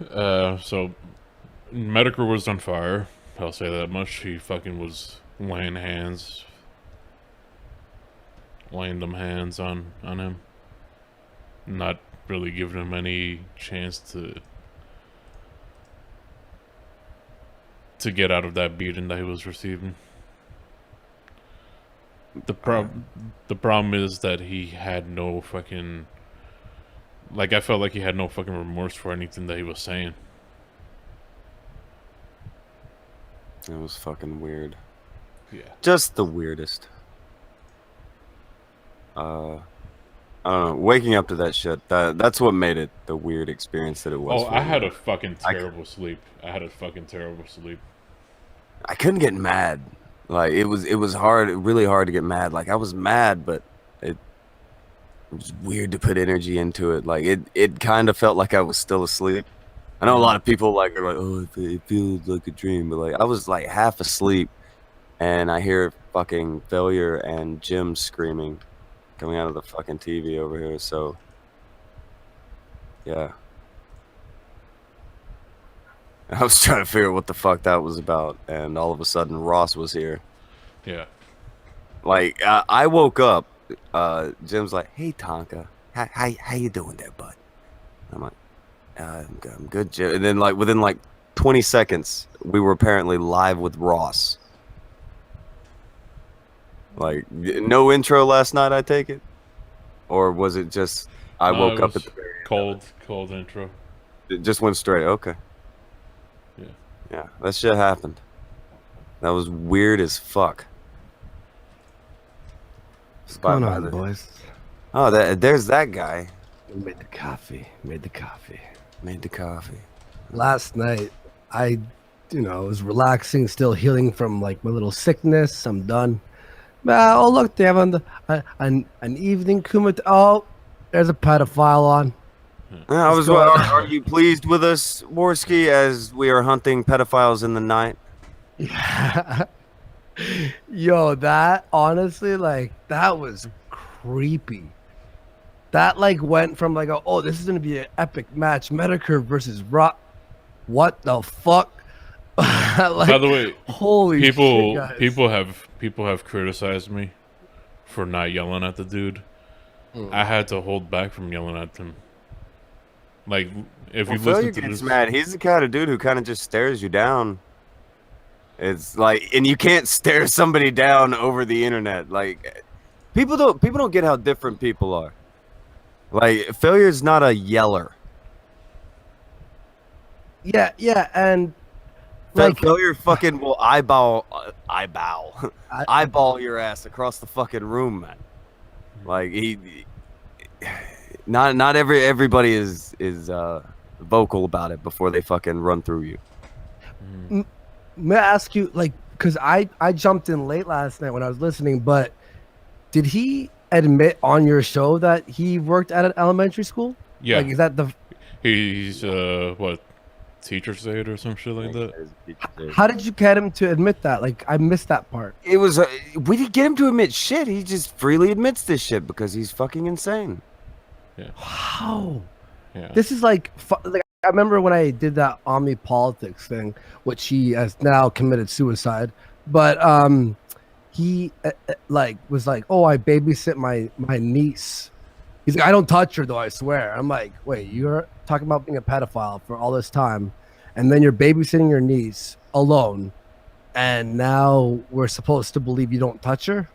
So Medicare was on fire. I'll say that much. He fucking was laying them hands on him, not really giving him any chance to get out of that beating that he was receiving. The problem is that he had no fucking, like, I felt like he had no fucking remorse for anything that he was saying. It was fucking weird. Yeah. Just the weirdest. I don't know. Waking up to that shit, that's what made it the weird experience that it was. Oh, for I me. had a fucking terrible sleep. I couldn't get mad. Like it was hard, really hard to get mad. Like I was mad, but it was weird to put energy into it. Like it kind of felt like I was still asleep. I know a lot of people like are like, oh, it feels like a dream, but like I was like half asleep, and I hear fucking Failure and Jim screaming coming out of the fucking TV over here. So yeah, I was trying to figure out what the fuck that was about, and all of a sudden Ross was here. Yeah. Like I woke up. Jim's like, "Hey Tonka, how you doing there, bud?" I'm like, I'm good, Jim." And then like within like 20 seconds, we were apparently live with Ross. Like no intro last night, I take it, or was it just I woke up at the cold intro. It just went straight. Okay. Yeah, that shit happened. That was weird as fuck. What's going on, boys? Oh, there's that guy. Made the coffee. Last night, I was relaxing, still healing from like my little sickness. I'm done. Oh, look, they have an evening Kumite. Oh, there's a pedophile on. Are you pleased with us, Warski, as we are hunting pedophiles in the night? Yeah. Yo, that honestly, like, that was creepy. That like went from like, oh, this is gonna be an epic match, Medicare versus Rock. What the fuck? Like, by the way, holy people, shit, guys. people have criticized me for not yelling at the dude. I had to hold back from yelling at him. Like, if you listen to this, mad. He's the kind of dude who kind of just stares you down. It's like, and you can't stare somebody down over the internet. Like, people don't get how different people are. Like, Failure's not a yeller. Yeah, and like Failure fucking will eyeball your ass across the fucking room, man. Like not everybody is vocal about it before they fucking run through you. May I ask you, like, because I jumped in late last night when I was listening, but did he admit on your show that he worked at an elementary school? Yeah. Like, is that he's what, teacher's aide or some shit like that? How did you get him to admit that? Like, I missed that part. It was we didn't get him to admit shit. He just freely admits this shit because he's fucking insane. Yeah. Wow. Yeah. This is like I remember when I did that Omni Politics thing, which he has now committed suicide. But he like was like, oh, I babysit my niece. He's like, I don't touch her though, I swear. I'm like, wait, you're talking about being a pedophile for all this time, and then you're babysitting your niece alone, and now we're supposed to believe you don't touch her?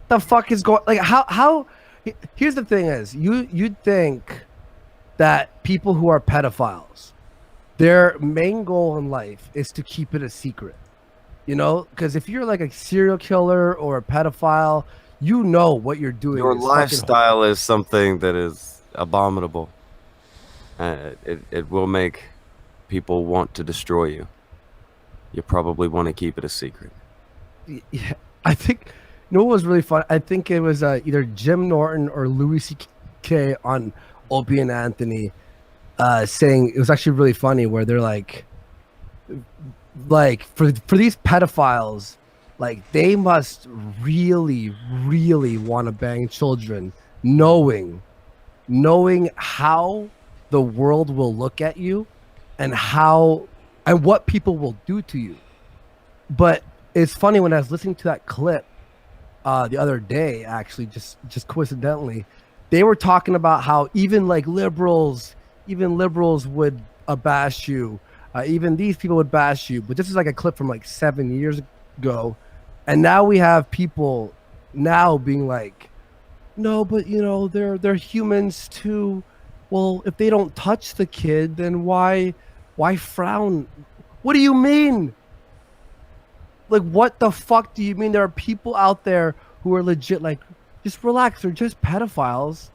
The fuck is going? Like, how? Here's the thing: is you'd think that people who are pedophiles, their main goal in life is to keep it a secret, you know? Because if you're like a serial killer or a pedophile, you know what you're doing. Your lifestyle is something that is abominable. It will make people want to destroy you. You probably want to keep it a secret. Yeah, I think. You know what was really fun? I think it was either Jim Norton or Louis C.K. on Opie and Anthony saying, it was actually really funny, where they're like for these pedophiles, like, they must really, really want to bang children, knowing how the world will look at you and how and what people will do to you. But it's funny, when I was listening to that clip the other day, actually, just coincidentally, they were talking about how even like liberals would bash you. Even these people would bash you. But this is like a clip from like 7 years ago, and now we have people now being like, no, but you know, they're humans too. Well, if they don't touch the kid, then why frown? What do you mean? Like, what the fuck do you mean? There are people out there who are legit like, just relax, they're just pedophiles.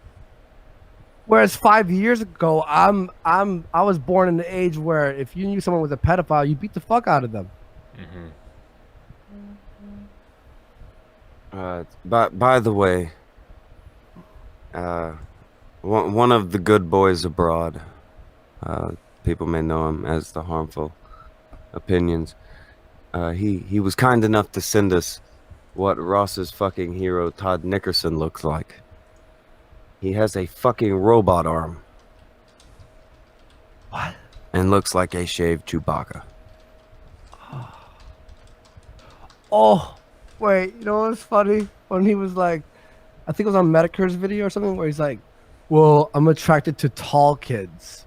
Whereas 5 years ago, I was born in the age where if you knew someone was a pedophile, you beat the fuck out of them. By the way, one of the good boys abroad, people may know him as the Harmful Opinions. He was kind enough to send us what Ross's fucking hero Todd Nickerson looks like. He has a fucking robot arm. What? And looks like a shaved Chewbacca. Oh, wait, you know what's funny? When he was like, I think it was on Medicare's video or something, where he's like, well, I'm attracted to tall kids.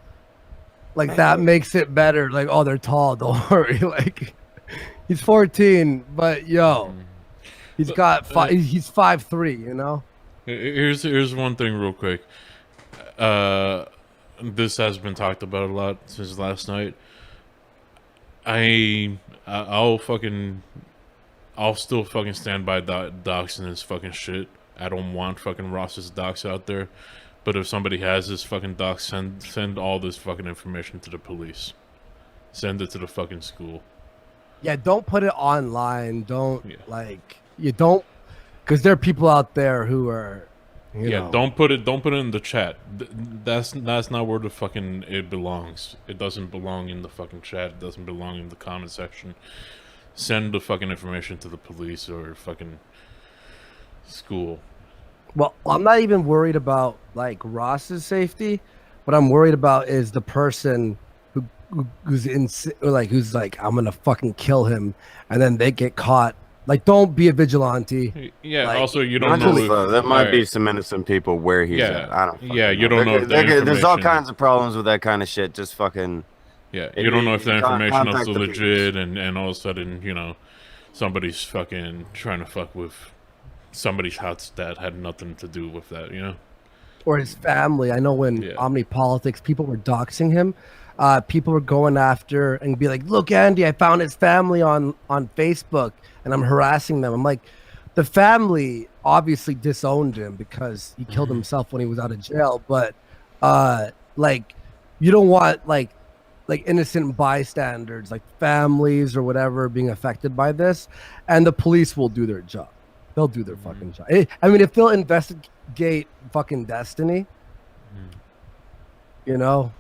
Like, that makes it better. Like, oh, they're tall, don't worry. Like, he's 14, but yo, he's got he's 5'3", you know? Here's one thing real quick. This has been talked about a lot since last night. I'll still fucking stand by docs and his fucking shit. I don't want fucking Ross's docs out there. But if somebody has this fucking docs, send all this fucking information to the police. Send it to the fucking school. Yeah, don't put it online. Don't because there are people out there who are, you know. Don't put it in the chat. That's not where the fucking it belongs. It doesn't belong in the fucking chat. It doesn't belong in the comment section. Send the fucking information to the police or fucking school. Well, I'm not even worried about like Ross's safety. What I'm worried about is the person who's like, I'm gonna fucking kill him, and then they get caught. Like, don't be a vigilante. Yeah. Like, also, you don't know. There might be some innocent people where he's at. I don't. You don't know. There's all kinds of problems with that kind of shit. Just fucking. Yeah, you don't know if the information is legit, and all of a sudden, you know, somebody's fucking trying to fuck with somebody's house that had nothing to do with that, you know? Or his family. I know when OmniPolitics, people were doxing him. People were going after and be like, look, Andy, I found his family on Facebook, and I'm harassing them. I'm like, the family obviously disowned him because he killed himself when he was out of jail. But, like, you don't want, like innocent bystanders, like families or whatever, being affected by this. And the police will do their job. They'll do their fucking job. I mean, if they'll investigate fucking Destiny, you know,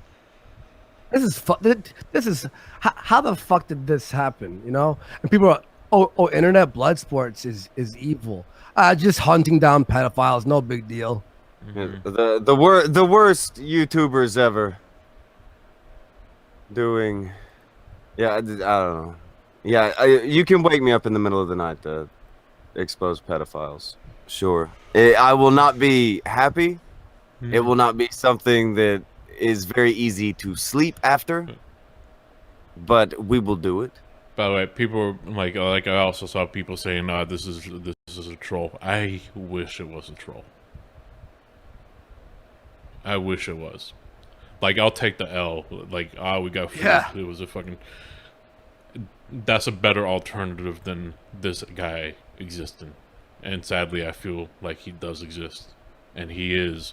this is how the fuck did this happen? You know, and people are, oh, internet blood sports is evil. Just hunting down pedophiles, no big deal. The worst YouTubers ever doing. Yeah, I don't know. Yeah, you can wake me up in the middle of the night to expose pedophiles. Sure. I will not be happy. It will not be something that is very easy to sleep after. But we will do it. By the way, people were like I also saw people saying, this is a troll. I wish it was a troll. I wish it was. Like, I'll take the L. Like, we got fooled. Yeah. It was a fucking... That's a better alternative than this guy existing. And sadly, I feel like he does exist. And he is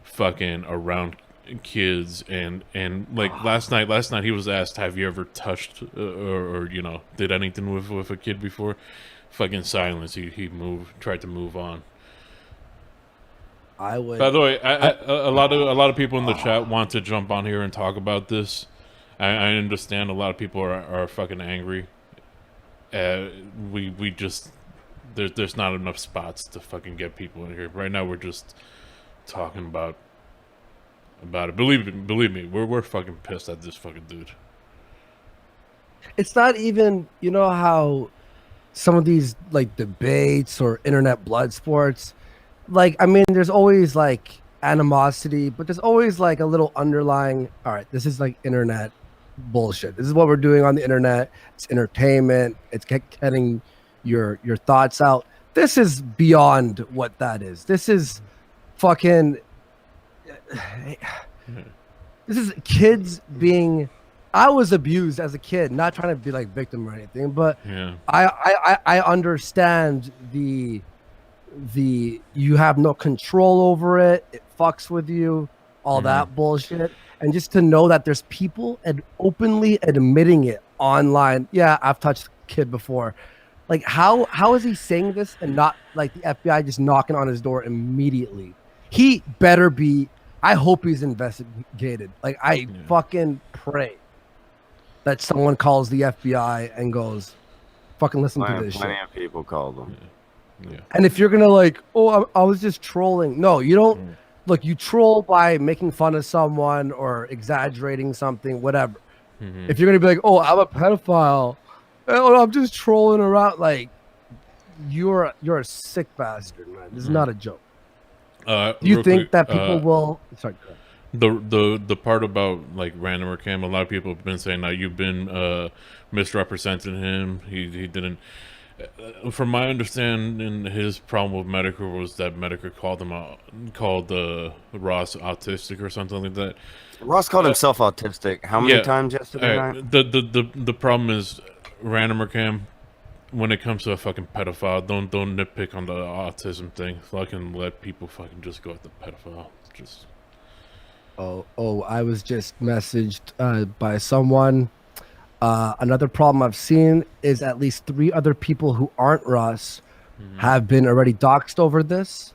fucking around kids. And like, last night he was asked, have you ever touched or you know, did anything with a kid before? Fucking silence. He tried to move on. I would. By the way, a lot of people in the chat want to jump on here and talk about this. I understand a lot of people are fucking angry. We just there's not enough spots to fucking get people in here right now. We're just talking about about it. Believe me, we're fucking pissed at this fucking dude. It's not even, you know how some of these like debates or internet blood sports, like, I mean, there's always like animosity, but there's always like a little underlying, all right, this is like internet bullshit. This is what we're doing on the internet. It's entertainment. It's getting your thoughts out. This is beyond what that is. This is fucking this is kids being. I was abused as a kid, not trying to be like victim or anything, but Yeah. I understand the you have no control over it. It fucks with you, all that bullshit. And just to know that there's people and openly admitting it online. Yeah, I've touched a kid before. Like how is he saying this and not like the FBI just knocking on his door immediately? He better be. I hope he's investigated. Like I fucking pray that someone calls the FBI and goes, fucking listen to this shit. Plenty of people call them. Yeah. And if you're gonna like, oh, I was just trolling. No, you don't. Look, you troll by making fun of someone or exaggerating something, whatever. If you're gonna be like, oh, I'm a pedophile, oh, I'm just trolling around, like you're a sick bastard, man. This is not a joke. Do you think that people will? Sorry. The part about like random cam, a lot of people have been saying that you've been misrepresenting him. He didn't. From my understanding, his problem with Medicare was that Medicare called Ross autistic or something like that. Ross called himself autistic. How many times yesterday night? The problem is random cam. When it comes to a fucking pedophile, don't nitpick on the autism thing. Fucking let people fucking just go at the pedophile. Just. Oh, I was just messaged by someone. Another problem I've seen is at least 3 other people who aren't Russ have been already doxxed over this.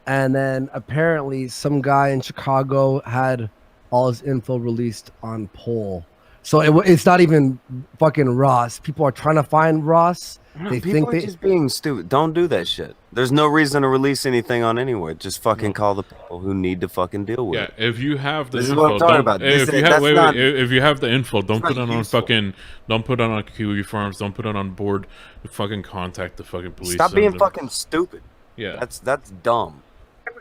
And then apparently some guy in Chicago had all his info released on poll. So it's not even fucking Ross. People are trying to find Ross. They People think are just being stupid. Don't do that shit. There's no reason to release anything on anywhere. Just fucking call the people who need to fucking deal with it. Yeah, if you have the This is info, what I'm talking about. If you have the info, don't put it on useful. fucking. Don't put it on Kiwi Farms. Don't put it on board. Fucking contact the fucking police. Stop being fucking stupid. Yeah, that's dumb.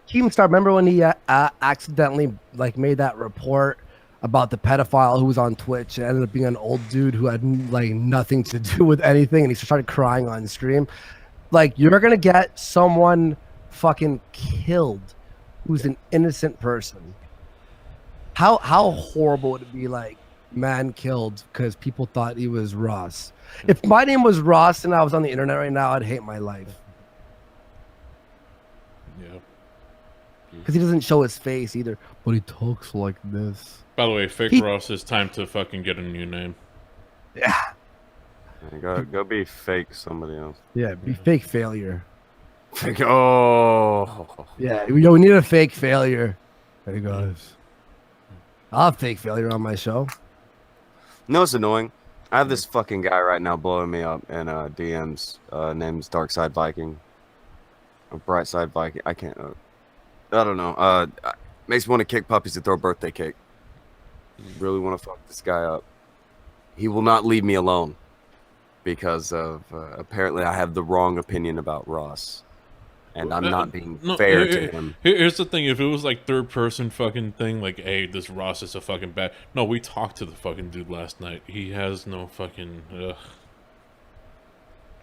Keemstar, remember when he accidentally like made that report about the pedophile who was on Twitch? It ended up being an old dude who had like nothing to do with anything, and he started crying on stream. Like, you're gonna get someone fucking killed who's an innocent person. How horrible would it be, like, man killed because people thought he was Ross? If my name was Ross and I was on the internet right now, I'd hate my life. yeah. Because he doesn't show his face either, but he talks like this. By the way, fake Ross, it's time to fucking get a new name. Yeah. Go be fake somebody else. Yeah, be fake failure. Fake. Oh. Yeah, we need a fake failure. Hey guys, I'll have fake failure on my show. No, it's annoying. I have this fucking guy right now blowing me up in DMs. Name's Dark Side Viking. Or Bright Side Viking. I can't. I don't know. Makes me want to kick puppies and throw a birthday cake. Really want to fuck this guy up. He will not leave me alone because of apparently I have the wrong opinion about Ross, and I'm not being fair to him. Here's the thing: if it was like third person fucking thing, like, hey, this Ross is a fucking bad. No, we talked to the fucking dude last night. He has no fucking.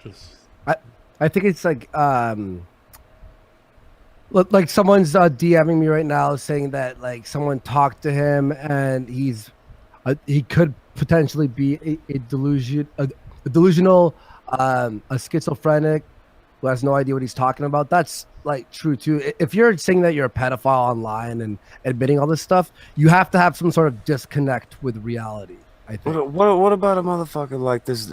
Just. I think it's like like someone's DMing me right now saying that like someone talked to him and he could potentially be a delusional, a schizophrenic who has no idea what he's talking about. That's like true too. If you're saying that you're a pedophile online and admitting all this stuff, you have to have some sort of disconnect with reality, I think. What about a motherfucker like this?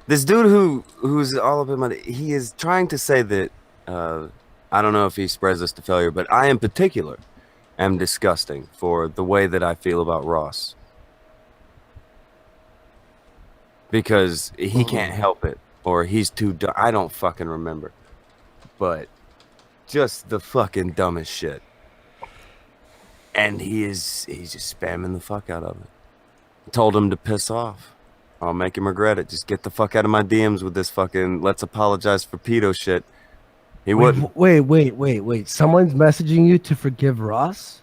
This dude who's all up in my. He is trying to say that. I don't know if he spreads this to failure, but I in particular am disgusting for the way that I feel about Ross. Because he can't help it, or he's too dumb. I don't fucking remember. But just the fucking dumbest shit. and he's just spamming the fuck out of it. Told him to piss off. I'll make him regret it. Just get the fuck out of my DMs with this fucking let's apologize for pedo shit. He wouldn't. Wait. Someone's messaging you to forgive Ross?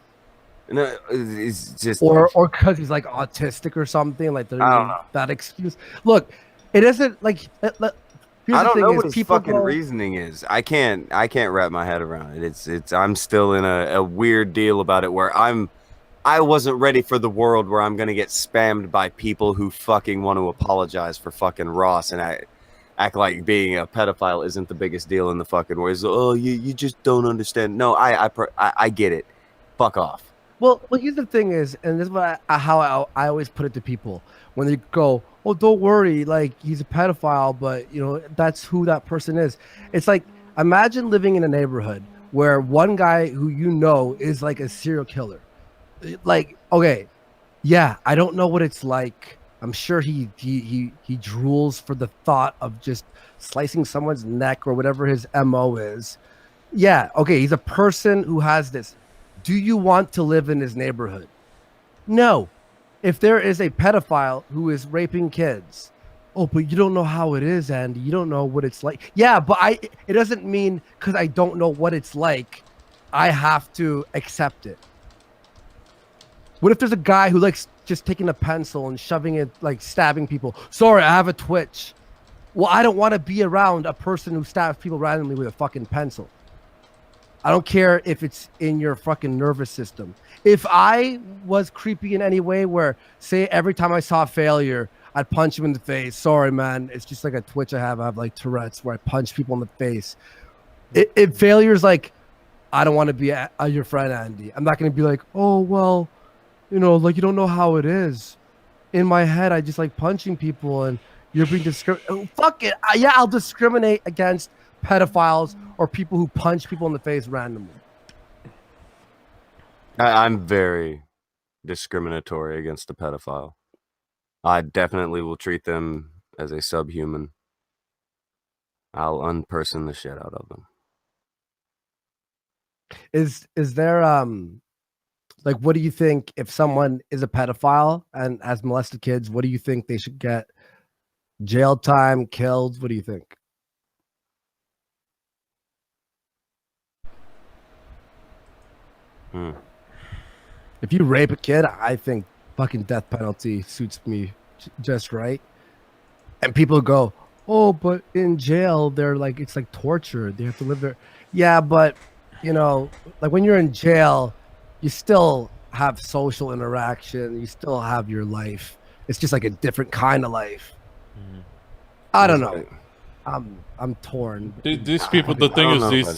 No, it's just or because he's like autistic or something. Like I don't know. that excuse. Look, it isn't like. I don't know what his fucking reasoning is. I can't wrap my head around it. It's I'm still in a weird deal about it where I wasn't ready for the world where I'm gonna get spammed by people who fucking want to apologize for fucking Ross and act like being a pedophile isn't the biggest deal in the fucking world. It's, oh, you just don't understand. No, I get it. Fuck off. Well, here's the thing is, and this is what how I always put it to people when they go, "Oh, don't worry, like he's a pedophile," but you know that's who that person is. It's like imagine living in a neighborhood where one guy who you know is like a serial killer. Like, okay, yeah, I don't know what it's like. I'm sure he drools for the thought of just slicing someone's neck or whatever his MO is. Yeah, okay, he's a person who has this. Do you want to live in his neighborhood? No. If there is a pedophile who is raping kids, oh, but you don't know how it is, Andy. You don't know what it's like. Yeah, but it doesn't mean because I don't know what it's like, I have to accept it. What if there's a guy who likes just taking a pencil and shoving it, like stabbing people? Sorry, I have a twitch. Well, I don't want to be around a person who stabs people randomly with a fucking pencil. I don't care if it's in your fucking nervous system. If I was creepy in any way where, say, every time I saw failure, I'd punch him in the face. Sorry, man. It's just like a twitch I have. I have like Tourette's where I punch people in the face. If failure's like, I don't want to be your friend, Andy. I'm not going to be like, oh, well, you know, like you don't know how it is. In my head, I just like punching people and you're being discriminated. Fuck it. Yeah, I'll discriminate against pedophiles or people who punch people in the face randomly. I'm very discriminatory against a pedophile. I definitely will treat them as a subhuman. I'll unperson the shit out of them. Is there like what do you think if someone is a pedophile and has molested kids, what do you think they should get? Jail time, killed? What do you think? If you rape a kid, I think fucking death penalty suits me just right. And people go, oh, but in jail, they're like, it's like torture. They have to live there. Yeah, but, you know, like when you're in jail, you still have social interaction. You still have your life. It's just like a different kind of life. I don't know. I'm torn. These people. The thing is,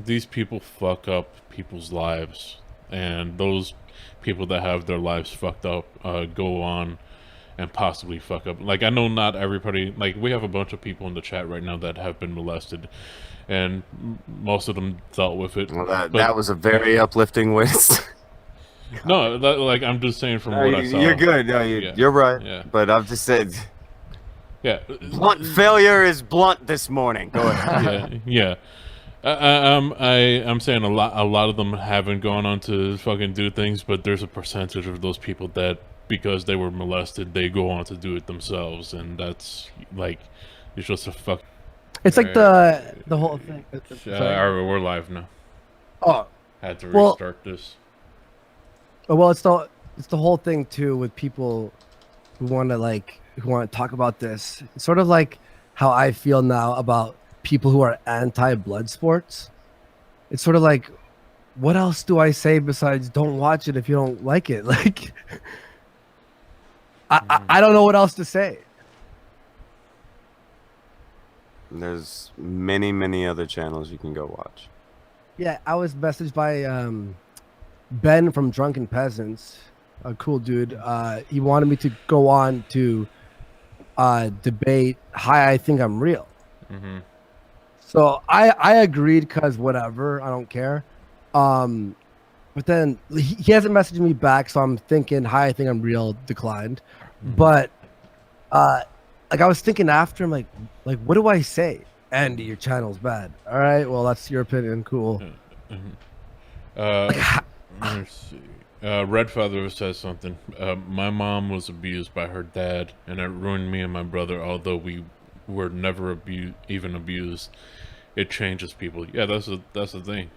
these people fuck up people's lives, and those people that have their lives fucked up go on and possibly fuck up. Like I know not everybody. Like we have a bunch of people in the chat right now that have been molested, and most of them dealt with it. Well, that was a very uplifting way. No, like I'm just saying from what I saw. You're good. No, you're right. Yeah. But I've just said. Yeah, blunt failure is blunt this morning. Go ahead. yeah. I'm saying a lot of them haven't gone on to fucking do things, but there's a percentage of those people that because they were molested, they go on to do it themselves, and that's like it's just a fuck. It's like the whole thing. We're live now. Oh, had to restart this. Well, it's the whole thing too with people who want to talk about this. It's sort of like how I feel now about people who are anti-blood sports. It's sort of like, what else do I say besides don't watch it if you don't like it? Like, I don't know what else to say. There's many other channels you can go watch. Yeah, I was messaged by Ben from Drunken Peasants, a cool dude. He wanted me to go on to debate Hi, I Think I'm Real. Mm-hmm. So I agreed because whatever, I don't care. But then he hasn't messaged me back, so I'm thinking Hi, I Think I'm Real declined. Mm-hmm. But like I was thinking after, I'm like what do I say? Andy, your channel's bad. All right, well that's your opinion. Cool. Mm-hmm. Like, Let's see. Red Feather says something. My mom was abused by her dad, and it ruined me and my brother. Although we were never even abused, it changes people. Yeah, that's the thing.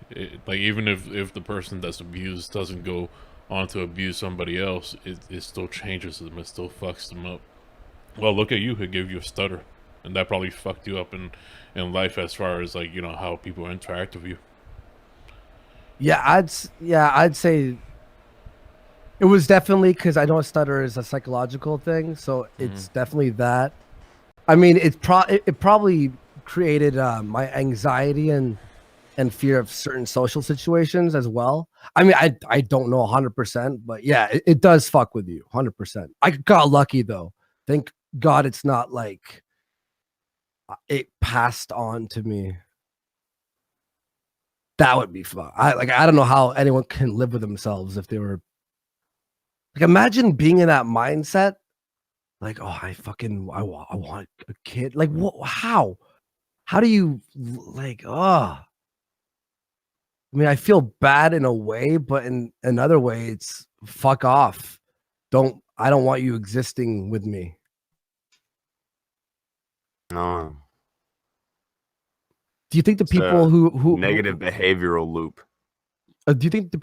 Like even if the person that's abused doesn't go on to abuse somebody else, it still changes them. It still fucks them up. Well, look at you. It gave you a stutter, and that probably fucked you up in life as far as like how people interact with you. Yeah, I'd say it was definitely because I know a stutter is a psychological thing, so it's definitely that. I mean, it probably created my anxiety and fear of certain social situations as well. I mean, I don't know 100%, but yeah, it does fuck with you 100%. I got lucky though. Thank God it's not like it passed on to me. That would be fun. I don't know how anyone can live with themselves if they were like, imagine being in that mindset. Like, oh, I want a kid. Like, what? How do you like? Oh, I mean, I feel bad in a way, but in another way, it's fuck off. I don't want you existing with me. No. Do you think the It's a people who negative behavioral loop. do you think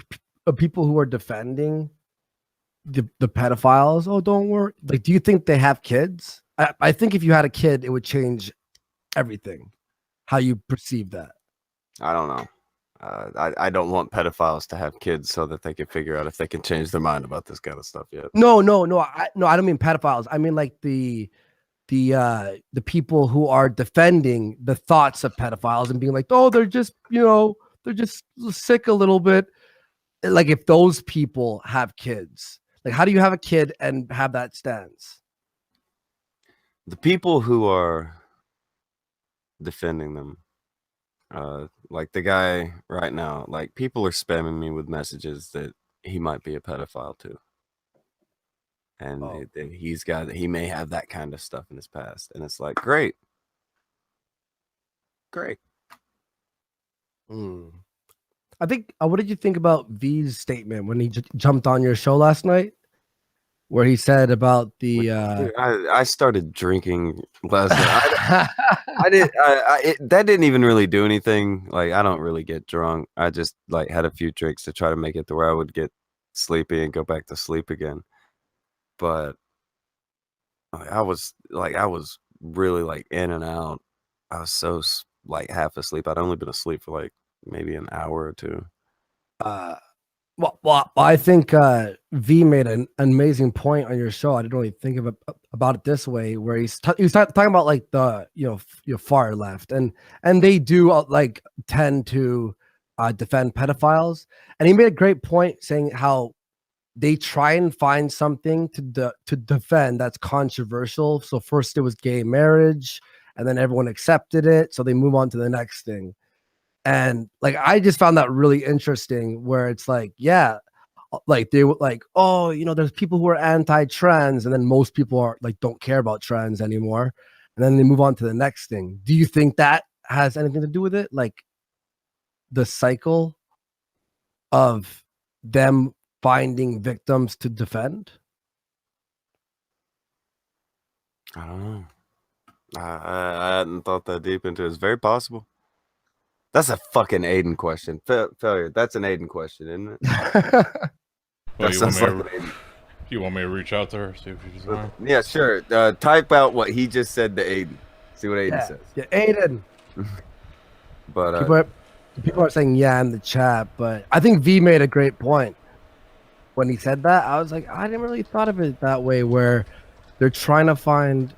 the people who are defending the pedophiles? Oh, don't worry. Like, do you think they have kids? I think if you had a kid, it would change everything. How you perceive that. I don't know. I don't want pedophiles to have kids so that they can figure out if they can change their mind about this kind of stuff yet. No. I don't mean pedophiles. I mean like the people who are defending the thoughts of pedophiles and being like, oh, they're just they're just sick a little bit. Like if those people have kids, like how do you have a kid and have that stance? The people who are defending them, like the guy right now, like people are spamming me with messages that he might be a pedophile too. And he may have that kind of stuff in his past. And it's like, great. I think, what did you think about V's statement when he jumped on your show last night? Where he said about the I started drinking last night. That didn't even really do anything. Like I don't really get drunk. I just like had a few drinks to try to make it to where I would get sleepy and go back to sleep again. But I was really like in and out. I was so like half asleep. I'd only been asleep for like maybe an hour or two. Well, I think V made an amazing point on your show. I didn't really think about it this way, where he was talking about like the far left, and they do like tend to defend pedophiles, and he made a great point saying how they try and find something to defend that's controversial. So first it was gay marriage, and then everyone accepted it, so they move on to the next thing. And like I just found that really interesting, where it's like, yeah, like they were like, oh, there's people who are anti-trans, and then most people are like don't care about trans anymore, and then they move on to the next thing. Do you think that has anything to do with it, like the cycle of them finding victims to defend? I don't know. I hadn't thought that deep into it. It's very possible. That's a fucking Aydin question. Failure. That's an Aydin question, isn't it? Well, you want me to reach out to her, see if she's on? Yeah, sure. Type out what he just said to Aydin. See what Aydin says. Yeah, Aydin. But people are saying yeah in the chat, but I think V made a great point when he said that. I was like, I didn't really thought of it that way, where they're trying to find.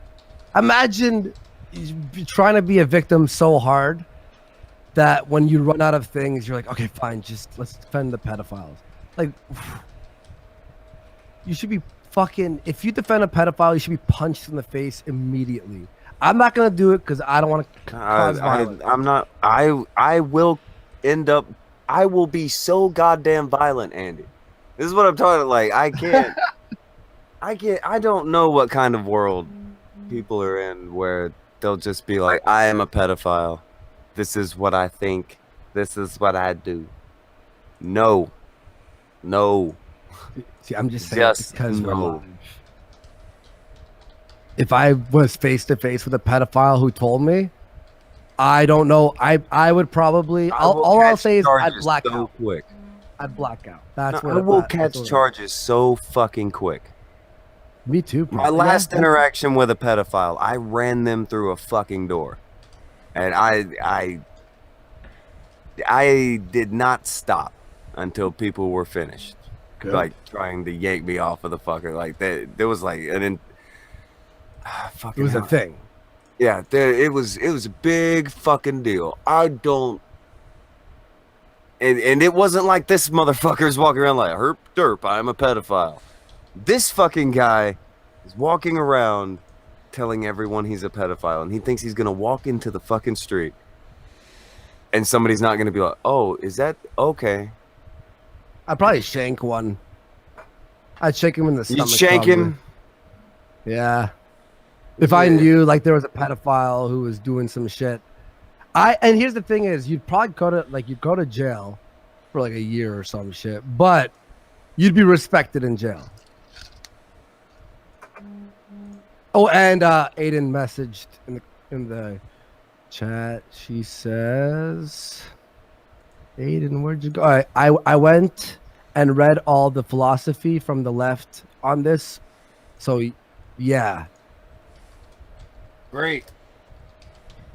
Imagine trying to be a victim so hard that when you run out of things, you're like, okay, fine, just let's defend the pedophiles. Like, you should be fucking. If you defend a pedophile, you should be punched in the face immediately. I'm not gonna do it because I don't want to cause violence. I'm not. I will end up. I will be so goddamn violent, Andy. This is what I'm talking. Like I can't. I don't know what kind of world people are in where they'll just be like, I am a pedophile. This is what I think. This is what I do. No. No. See, I'm just saying Just because we're no. live. If I was face to face with a pedophile who told me, I don't know. I would probably. All I'll say is I'd black so out. quick. I'd black out. That's No, what I will that's catch what charges so fucking quick. Me too. My last interaction with a pedophile, I ran them through a fucking door, and I did not stop until people were finished, like trying to yank me off of the fucker. Like there was like fucking. It was a thing. Yeah, it was a big fucking deal. I don't. And it wasn't like this motherfucker's walking around like, herp derp, I'm a pedophile. This fucking guy is walking around telling everyone he's a pedophile, and he thinks he's gonna walk into the fucking street and somebody's not gonna be like, oh, is that okay? I'd probably shank one. I'd shake him in the stomach. You'd shank him? Yeah. If I knew like there was a pedophile who was doing some shit. And here's the thing is you'd probably go to jail for like a year or some shit, but you'd be respected in jail. Oh, and Aydin messaged in the chat. She says, Aydin, where'd you go? I went and read all the philosophy from the left on this. So yeah. Great.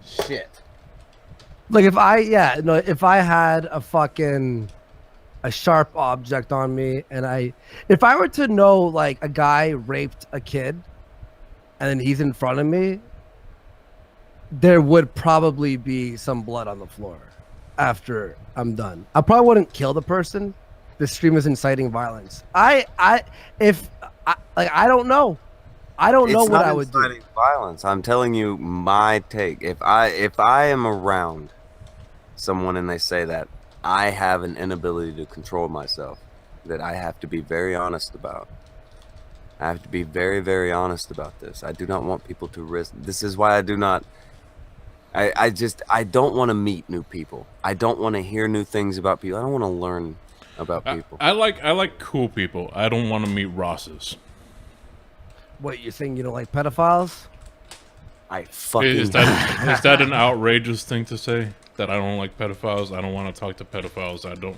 Shit. Like if I had a sharp object on me and if I were to know like a guy raped a kid and then he's in front of me, there would probably be some blood on the floor after I'm done. I probably wouldn't kill the person. The stream is inciting violence. I don't know. I don't know what I would do. Violence. I'm telling you my take. If I am around someone and they say that, I have an inability to control myself that I have to be very honest about. I have to be very, very honest about this. I do not want people to risk. This is why I do not. I don't want to meet new people. I don't want to hear new things about people. I don't want to learn about people. I like cool people. I don't want to meet Rosses. What, you think you don't like pedophiles? I fucking is that an outrageous thing to say? That I don't like pedophiles? I don't want to talk to pedophiles. I don't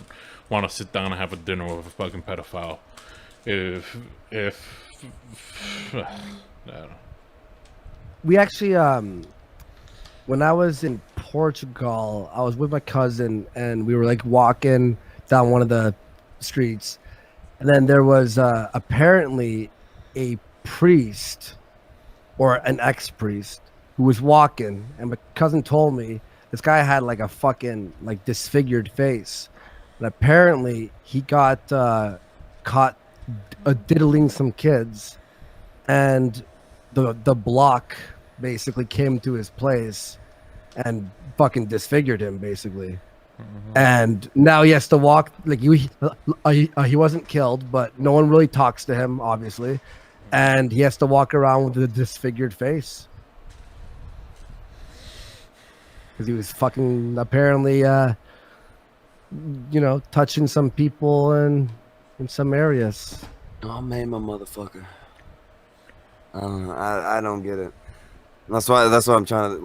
want to sit down and have a dinner with a fucking pedophile. If I don't know. We actually when I was in Portugal, I was with my cousin and we were like walking down one of the streets, and then there was apparently a priest or an ex-priest who was walking, and my cousin told me this guy had like a fucking like disfigured face, and apparently he got caught diddling some kids, and the block basically came to his place and fucking disfigured him basically. And now he has to walk like he wasn't killed, but no one really talks to him obviously, and he has to walk around with a disfigured face because he was fucking apparently touching some people in some areas. Oh man, my motherfucker. I don't get it. That's why I'm trying to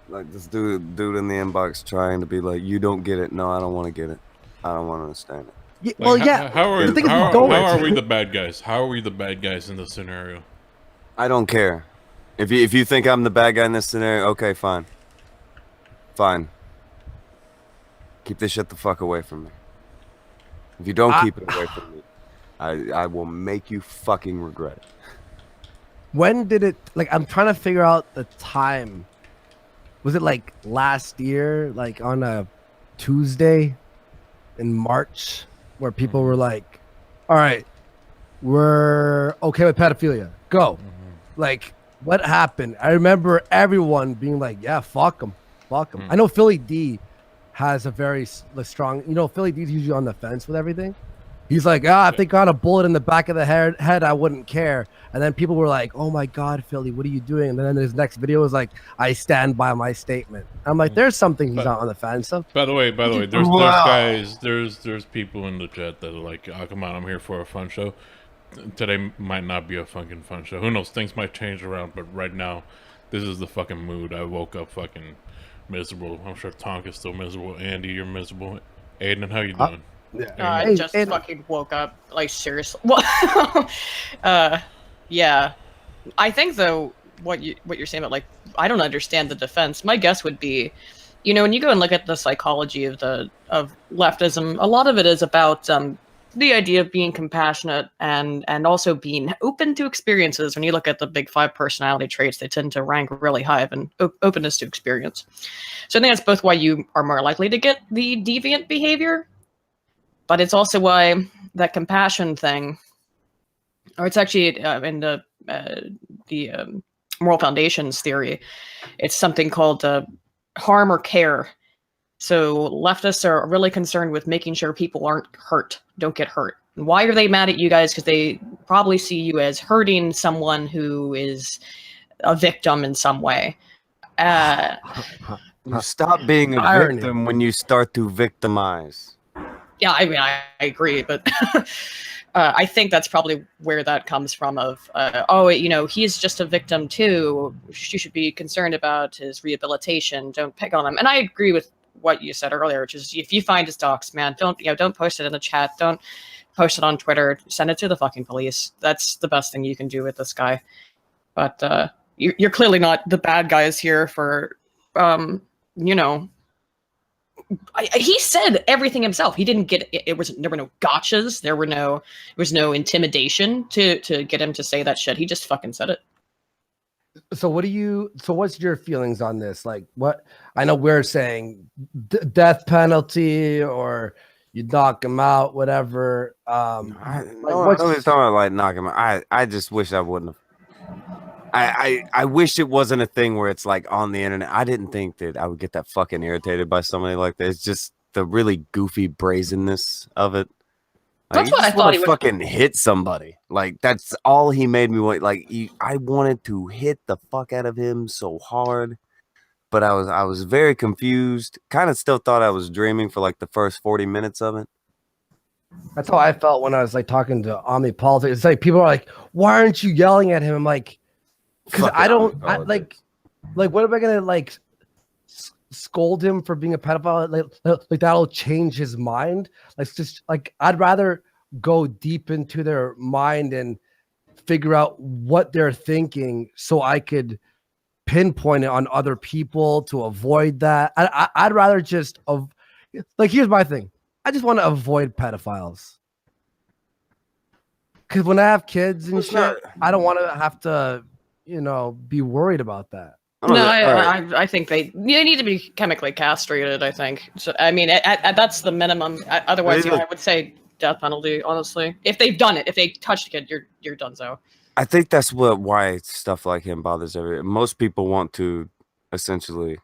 like this dude in the inbox trying to be like, you don't get it. No, I don't want to get it. I don't want to understand it. Yeah, well, yeah. How are we the bad guys? How are we the bad guys in this scenario? I don't care. If you think I'm the bad guy in this scenario, okay, fine. Fine. Keep this shit the fuck away from me. If you don't keep it away from me, I will make you fucking regret it. When did it, like, I'm trying to figure out the time. Was it like last year, like on a Tuesday in March, where people were like, all right, we're okay with pedophilia, go. Like, what happened? I remember everyone being like, yeah, fuck them. I know Philly D has a very strong, Philly D's usually on the fence with everything. He's like, ah, if they got a bullet in the back of the head, I wouldn't care. And then people were like, oh my God, Philly, what are you doing? And then his next video was like, I stand by my statement. I'm like, there's something he's But not on the fence of. by the way, there's Wow. guys, there's people in the chat that are like, oh, come on, I'm here for a fun show. Today might not be a fucking fun show. Who knows? Things might change around, but right now, this is the fucking mood. I woke up fucking miserable. I'm sure Tonka's still miserable. Andy, you're miserable. Aiden, how you doing? Yeah. I Hey, just hey, fucking woke up. Like, seriously. Well, yeah. I think, though, what you're saying about, like, I don't understand the defense. My guess would be, you know, when you go and look at the psychology of leftism, a lot of it is about the idea of being compassionate and also being open to experiences. When you look at the big 5 personality traits, they tend to rank really high in openness to experience. So I think that's both why you are more likely to get the deviant behavior, but it's also why that compassion thing, or it's actually in the moral foundations theory, it's something called harm or care. So leftists are really concerned with making sure people don't get hurt. And why are they mad at you guys? Because they probably see you as hurting someone who is a victim in some way. You stop being a Irony. victim when you start to victimize. Yeah, I mean, I agree, but I think that's probably where that comes from of, oh, you know, he's just a victim too. You should be concerned about his rehabilitation. Don't pick on him. And I agree with what you said earlier, which is if you find his docs, man, don't post it in the chat. Don't post it on Twitter. Send it to the fucking police. That's the best thing you can do with this guy. But you're clearly not the bad guys here for, you know, he said everything himself. He didn't get there were no gotchas. There was no intimidation to get him to say that shit. He just fucking said it. So what's your feelings on this? Like, what I know we're saying death penalty or you knock him out, whatever. I know he's talking about like knock him out. I just wish I wouldn't have. I wish it wasn't a thing where it's like on the internet. I didn't think that I would get that fucking irritated by somebody like that. It's just the really goofy brazenness of it. Like, That's what I thought he would fucking hit somebody. Like that's all he made me want. Like I wanted to hit the fuck out of him so hard, but I was very confused. Kind of still thought I was dreaming for like the first 40 minutes of it. That's how I felt when I was like talking to Omni Politics. It's like people are like, "Why aren't you yelling at him?" I'm like, because I don't like what am I gonna like scold him for being a pedophile? Like that'll change his mind. Like just like I'd rather go deep into their mind and figure out what they're thinking so I could pinpoint it on other people to avoid that. I'd rather just like here's my thing. I just want to avoid pedophiles. Because when I have kids and shit, I don't want to have to, you know, be worried about that. No, I think they need to be chemically castrated. I think. So, I mean, that's the minimum. Otherwise, I would say death penalty. Honestly, if they've done it, if they touched a kid, you're done. So. I think that's why stuff like him bothers everyone. Most people want to essentially,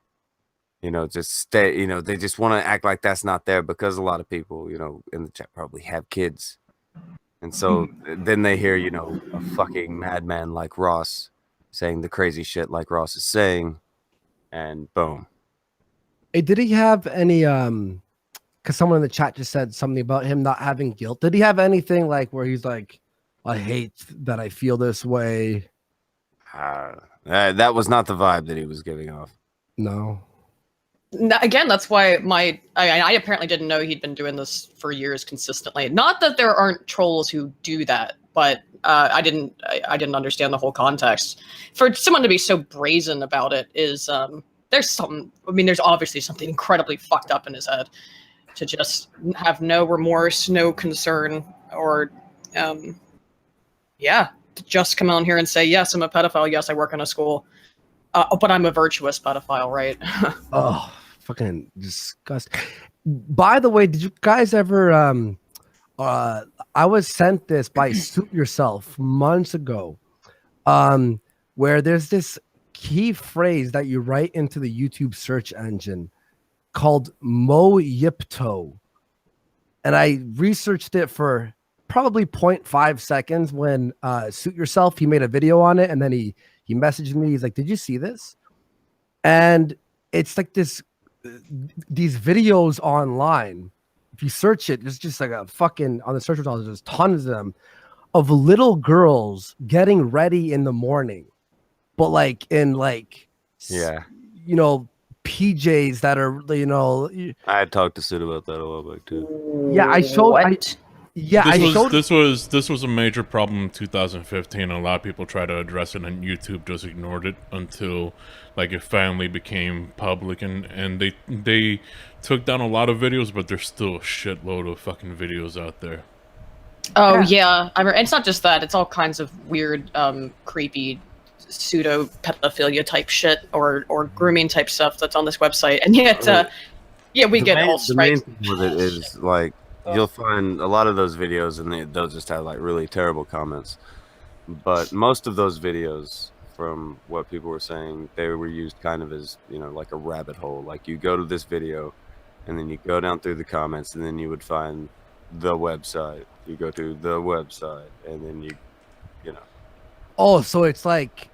you know, just stay. You know, they just want to act like that's not there because a lot of people, you know, in the chat probably have kids, and so then they hear, you know, a fucking madman like Ross saying the crazy shit like Ross is saying, and boom. Hey, did he have any because someone in the chat just said something about him not having guilt. Did he have anything like where he's like, I hate that I feel this way? That was not the vibe that he was giving off. No. Again, that's why I apparently didn't know he'd been doing this for years consistently. Not that there aren't trolls who do that, but I didn't understand the whole context. For someone to be so brazen about it is there's obviously something incredibly fucked up in his head to just have no remorse, no concern, or to just come on here and say, yes, I'm a pedophile, yes, I work in a school, but I'm a virtuous pedophile, right? Oh, fucking disgusting. By the way, did you guys ever I was sent this by Suit Yourself months ago, where there's this key phrase that you write into the YouTube search engine called Mo Yipto. and I researched it for probably 0.5 seconds when Suit Yourself, he made a video on it, and then he messaged me. He's like, did you see this? And it's like these videos online. If you search it, there's just like a fucking, on the search results, there's tons of them of little girls getting ready in the morning, but like in like, you know, PJs that are, you know. I had talked to Sid about that a while back too. Yeah, I showed. This was a major problem in 2015. A lot of people tried to address it, and YouTube just ignored it until like it finally became public, and they took down a lot of videos, but there's still a shitload of fucking videos out there. Oh yeah, I mean, it's not just that; it's all kinds of weird, creepy, pseudo pedophilia type shit or grooming type stuff that's on this website, and yet, yeah, we get all the main thing with it is like you'll find a lot of those videos, and they'll just have like really terrible comments. But most of those videos, from what people were saying, they were used kind of as, you know, like a rabbit hole. Like you go to this video, and then you go down through the comments, and then you would find the website. You go to the website, and then you know. Oh, so it's like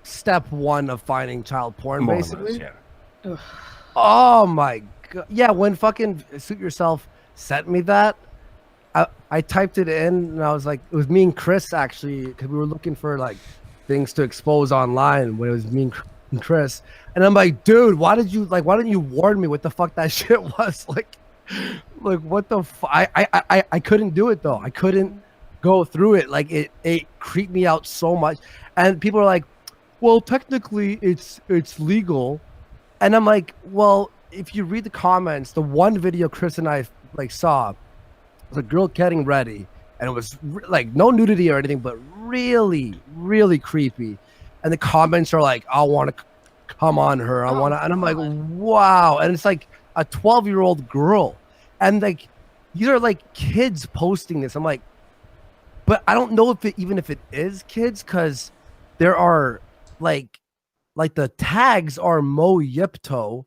step one of finding child porn, basically. Yeah. Oh my god. Yeah, when fucking Suit Yourself sent me that, I typed it in, and I was like, it was me and Chris actually, because we were looking for like things to expose online when it was me and Chris, and I'm like, dude, why didn't you warn me what the fuck that shit was? Like what the I couldn't do it though. I couldn't go through it. Like it creeped me out so much. And people are like, well, technically it's legal. And I'm like, well, if you read the comments, the one video Chris and I like saw was a girl getting ready, and it was like no nudity or anything, but really, really creepy. And the comments are like, I want to come on her. I want to, and I'm like, wow. And it's like a 12-year-old girl, and like these are like kids posting this. I'm like, but I don't know if it is kids, because there are like the tags are Mo Yipto,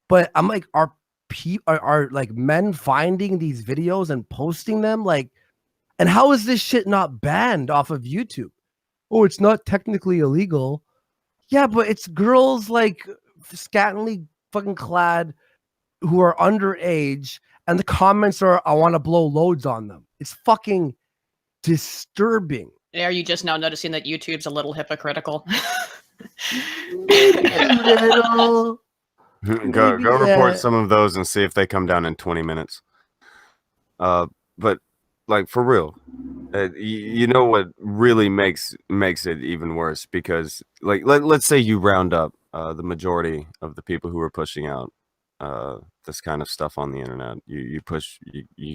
but I'm like, are like men finding these videos and posting them? Like, and how is this shit not banned off of YouTube? Oh, it's not technically illegal. Yeah, but it's girls like scantily fucking clad who are underage, and the comments are, I want to blow loads on them. It's fucking disturbing. Are you just now noticing that YouTube's a little hypocritical? Little. Go report some of those and see if they come down in 20 minutes. But like for real, you know what really makes it even worse? Because like let's say you round up the majority of the people who are pushing out this kind of stuff on the internet. You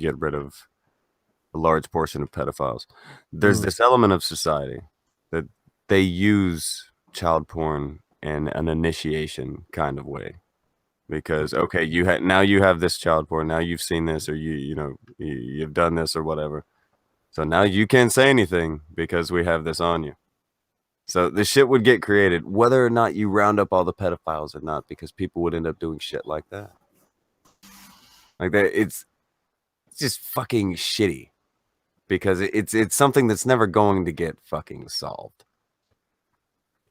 get rid of a large portion of pedophiles. There's this element of society that they use child porn in an initiation kind of way. Because okay, now you have this child porn, now you've seen this, or you've done this or whatever, so now you can't say anything because we have this on you. So this shit would get created whether or not you round up all the pedophiles or not, because people would end up doing shit like that. Like that, it's just fucking shitty, because it's something that's never going to get fucking solved.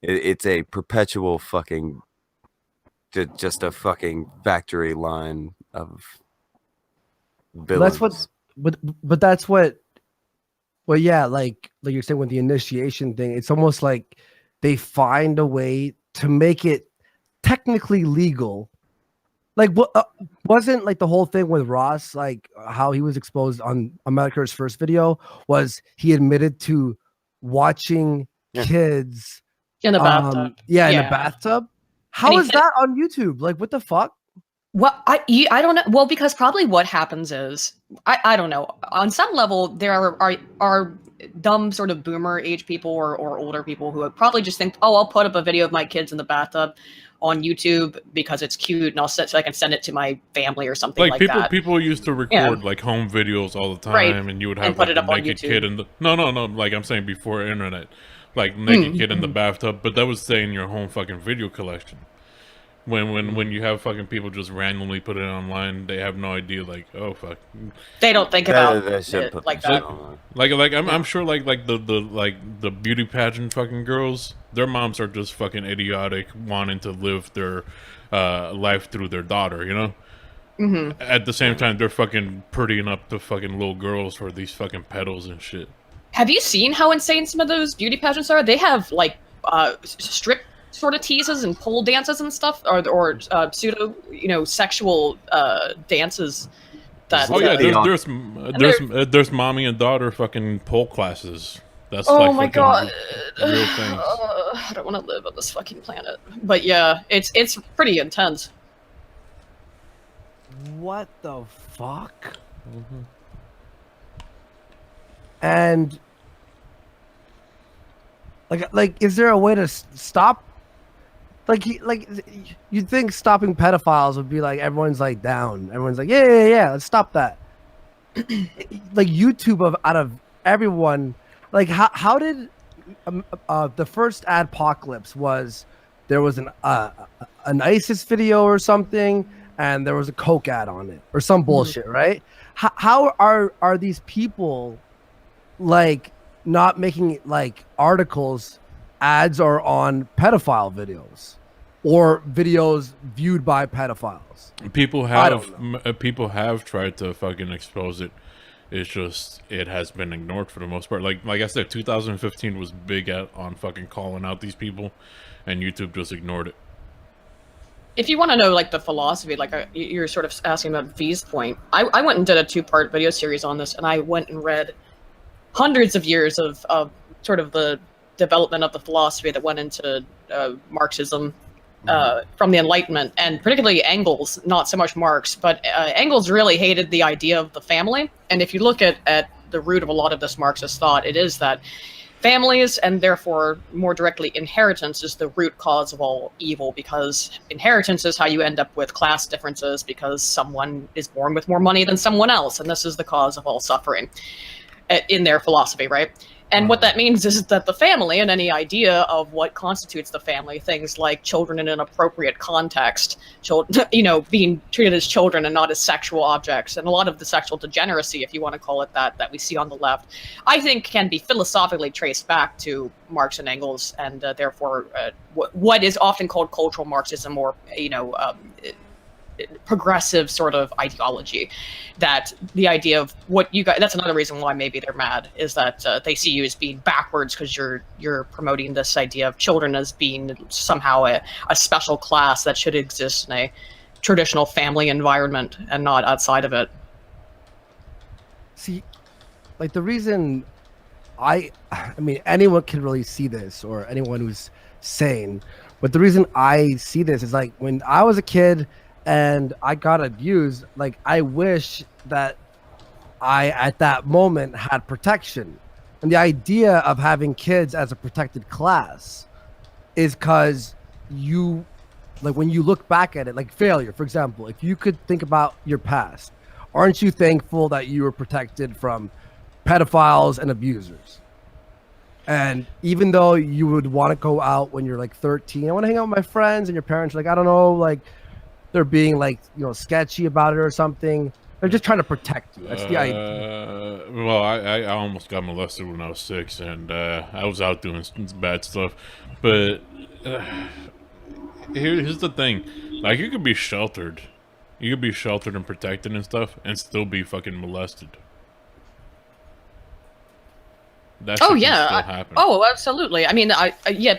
It's a perpetual fucking just a fucking factory line of villains. That's what. Well, yeah, like you're saying with the initiation thing, it's almost like they find a way to make it technically legal. Like, what wasn't like the whole thing with Ross, like how he was exposed on America's First Video, was he admitted to watching kids in the bathtub. In the bathtub. How is that on YouTube? Like, what the fuck? Well, I don't know. Well, because probably what happens is, I don't know. On some level, there are dumb sort of boomer age people or older people who would probably just think, oh, I'll put up a video of my kids in the bathtub on YouTube because it's cute, and so I can send it to my family or something like that. People used to record like home videos all the time, and you would have put it like, up a on naked YouTube. kid in the no, like I'm saying before internet, like naked kid in the bathtub, but that was staying in your home fucking video collection. When you have fucking people just randomly put it online, they have no idea. Like, oh fuck, They don't think about That should it put like them that. on. I'm sure like the beauty pageant fucking girls, their moms are just fucking idiotic, wanting to live their life through their daughter, you know. Mm-hmm. At the same time, they're fucking prettying up the fucking little girls for these fucking pedos and shit. Have you seen how insane some of those beauty pageants are? They have like strip sort of teases and pole dances and stuff, or pseudo, sexual dances. That Oh yeah, Beyond. there's mommy and daughter fucking pole classes. That's Oh like my fucking god, real things. I don't want to live on this fucking planet. But yeah, it's pretty intense. What the fuck? And like, is there a way to stop? Like, you'd think stopping pedophiles would be like everyone's like down. Everyone's like, yeah, let's stop that. Like YouTube out of everyone, like how did the first adpocalypse was there was an ISIS video or something, and there was a Coke ad on it or some bullshit, right? How are these people like not making like articles, ads are on pedophile videos or videos viewed by pedophiles? People have tried to fucking expose it. It's just it has been ignored for the most part. Like I said, 2015 was big on fucking calling out these people, and YouTube just ignored it. If you want to know like the philosophy, like you're sort of asking about V's point, I went and did a 2-part video series on this, and I went and read hundreds of years of sort of the development of the philosophy that went into Marxism from the Enlightenment, and particularly Engels, not so much Marx, but Engels really hated the idea of the family. And if you look at the root of a lot of this Marxist thought, it is that families, and therefore more directly inheritance, is the root cause of all evil, because inheritance is how you end up with class differences, because someone is born with more money than someone else, and this is the cause of all suffering in their philosophy, right? And what that means is that the family, and any idea of what constitutes the family, things like children in an appropriate context, being treated as children and not as sexual objects, and a lot of the sexual degeneracy, if you want to call it that we see on the left, I think can be philosophically traced back to Marx and Engels, and therefore what is often called cultural Marxism, or progressive sort of ideology. That the idea of what you guys, that's another reason why maybe they're mad, is that they see you as being backwards, because you're promoting this idea of children as being somehow a special class that should exist in a traditional family environment and not outside of it. See, like the reason I mean, anyone can really see this, or anyone who's sane, but the reason I see this is like when I was a kid and I got abused, like I wish that I at that moment had protection. And the idea of having kids as a protected class is because you, like when you look back at it, like failure, for example, if you could think about your past, aren't you thankful that you were protected from pedophiles and abusers? And even though you would want to go out when you're like 13, I want to hang out with my friends, and your parents are like, I don't know, like they're being like, sketchy about it or something. They're just trying to protect you. That's the idea. Well, I almost got molested when I was 6, and I was out doing bad stuff. But here's the thing. Like, you could be sheltered. You could be sheltered and protected and stuff, and still be fucking molested. That shit can still happen. Oh, absolutely. I mean,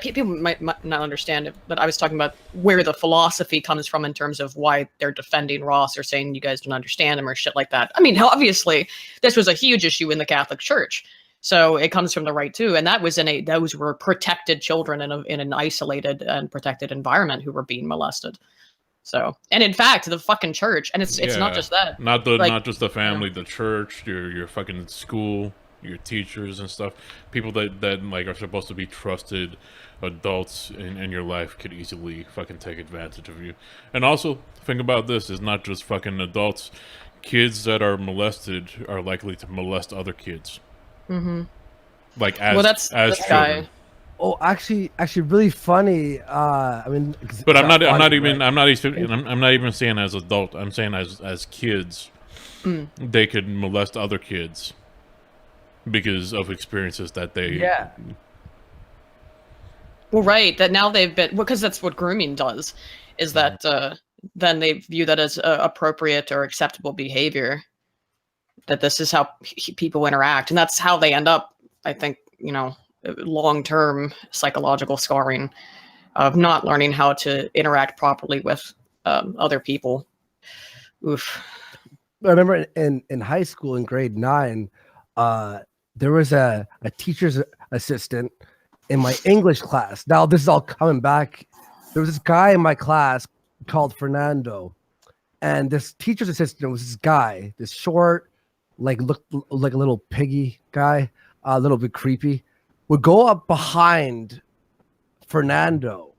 people might not understand it, but I was talking about where the philosophy comes from in terms of why they're defending Ross or saying you guys don't understand him or shit like that. I mean, obviously, this was a huge issue in the Catholic Church, so it comes from the right too. And that was those were protected children in an isolated and protected environment who were being molested. So, and in fact, the fucking church, and it's not just that, not just the family, the church, your fucking school, your teachers and stuff, people that like are supposed to be trusted adults in your life could easily fucking take advantage of you. And also, think about this, it's not just fucking adults. Kids that are molested are likely to molest other kids. Mm-hmm. Like as well, that's children. guy. Oh, actually, really funny. I mean, But it's not funny, but I'm not even saying as adult. I'm saying as kids, Mm. they could molest other kids because of experiences that they. yeah. Well, right. That now they've been because that's what grooming does, is that then they view that as appropriate or acceptable behavior. That this is how people interact, and that's how they end up. I think long-term psychological scarring of not learning how to interact properly with other people. Oof. I remember in high school in grade 9, uh, there was a teacher's assistant in my English class. Now this is all coming back. There was this guy in my class called Fernando, and this teacher's assistant was this guy, this short, like looked like a little piggy guy, a little bit creepy, would go up behind Fernando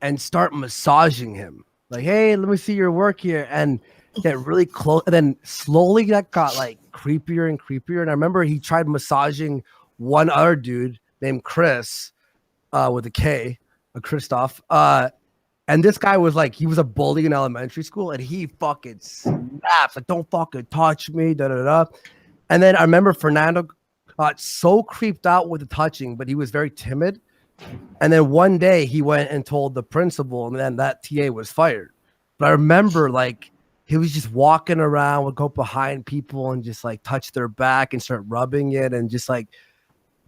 and start massaging him. Like, hey, let me see your work here. And get really close. And then slowly that got like creepier and creepier. And I remember he tried massaging one other dude named Chris, with a K, Christoph. And this guy was like, he was a bully in elementary school, and he fucking snaps, like, don't fucking touch me, da da da. And then I remember Fernando got so creeped out with the touching, but he was very timid. And then one day he went and told the principal, and then that TA was fired. But I remember like he was just walking around, would go behind people and just like touch their back and start rubbing it, and just like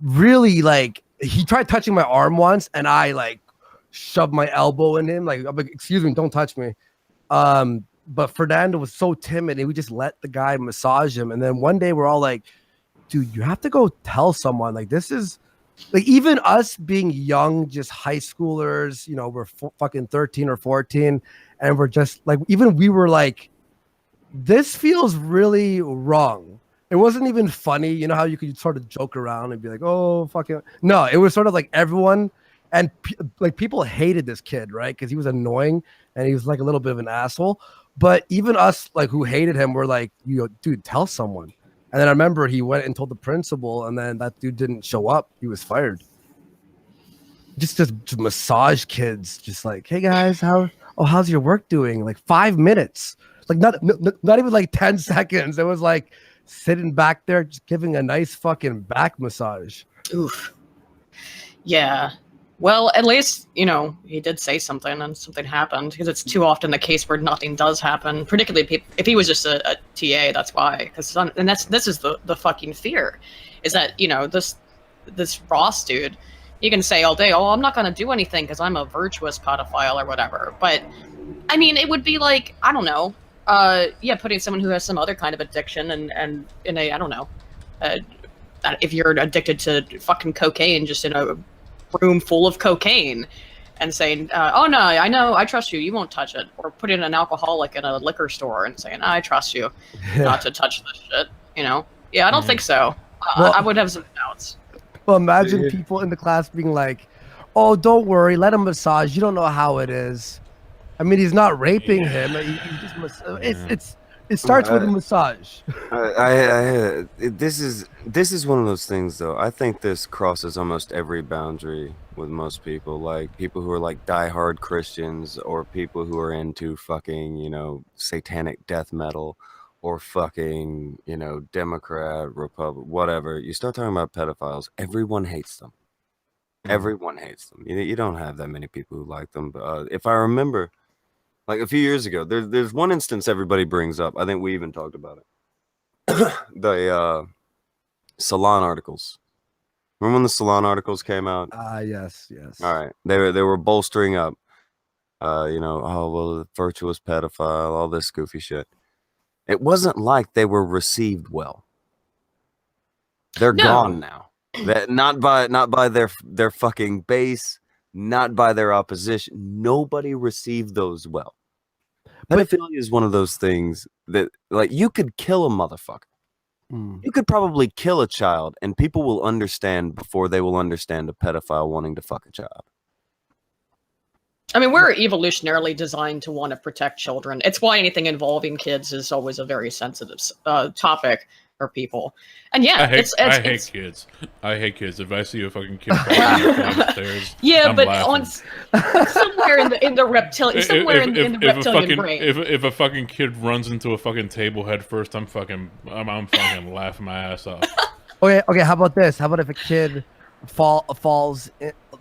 really like he tried touching my arm once, and I like shoved my elbow in him, like, I'm like, excuse me, don't touch me. But Fernando was so timid, and we just let the guy massage him. And then one day we're all like, dude, you have to go tell someone. Like, this is like, even us being young, just high schoolers, we're fucking 13 or 14, and we're just like, even we were like, this feels really wrong. It wasn't even funny. You know how you could sort of joke around and be like, oh, fucking. No, it was sort of like everyone, and like people hated this kid, right? Because he was annoying and he was like a little bit of an asshole. But even us, like, who hated him, were like, dude, tell someone. And then I remember he went and told the principal, and then that dude didn't show up. He was fired. Just to massage kids, just like, hey guys, how's your work doing? Like 5 minutes, like not even like 10 seconds. It was like sitting back there, just giving a nice fucking back massage. Oof. Yeah. Well, at least, he did say something and something happened, because it's too often the case where nothing does happen, particularly if he was just a TA, that's why. And this is the fucking fear, is that, this Ross dude, you can say all day, oh, I'm not going to do anything because I'm a virtuous pedophile or whatever. But, I mean, it would be like, I don't know, putting someone who has some other kind of addiction and in a, I don't know, if you're addicted to fucking cocaine, just in a room full of cocaine, and saying, oh no, I know, I trust you, you won't touch it. Or putting an alcoholic in a liquor store and saying, I trust you not to touch this shit, Yeah, I don't think so. Well, I would have some doubts. Well, imagine people in the class being like, oh, don't worry, let him massage, you don't know how it is. I mean, he's not raping him. It starts with a massage. This is one of those things, though. I think this crosses almost every boundary with most people. Like people who are like diehard Christians, or people who are into fucking, satanic death metal, or fucking, Democrat, Republic, whatever. You start talking about pedophiles, everyone hates them. Everyone hates them. You don't have that many people who like them. But if I remember, like a few years ago, there's one instance everybody brings up. I think we even talked about it. The Salon articles. Remember when the Salon articles came out? Yes. All right. They were bolstering up, oh, well, the virtuous pedophile, all this goofy shit. It wasn't like they were received well. They're gone now. That not by their fucking base, not by their opposition. Nobody received those well. Pedophilia is one of those things that, like, you could kill a motherfucker. You could probably kill a child, and people will understand before they will understand a pedophile wanting to fuck a child. I mean, we're evolutionarily designed to want to protect children. It's why anything involving kids is always a very sensitive topic. or people. And yeah, I hate it's kids. I hate kids. If I see a fucking kid falling down the stairs, yeah, I'm but laughing. somewhere in the reptilian, somewhere in the reptilian brain. If a fucking kid runs into a fucking table head first, I'm fucking laughing my ass off. Okay. How about this? How about if a kid falls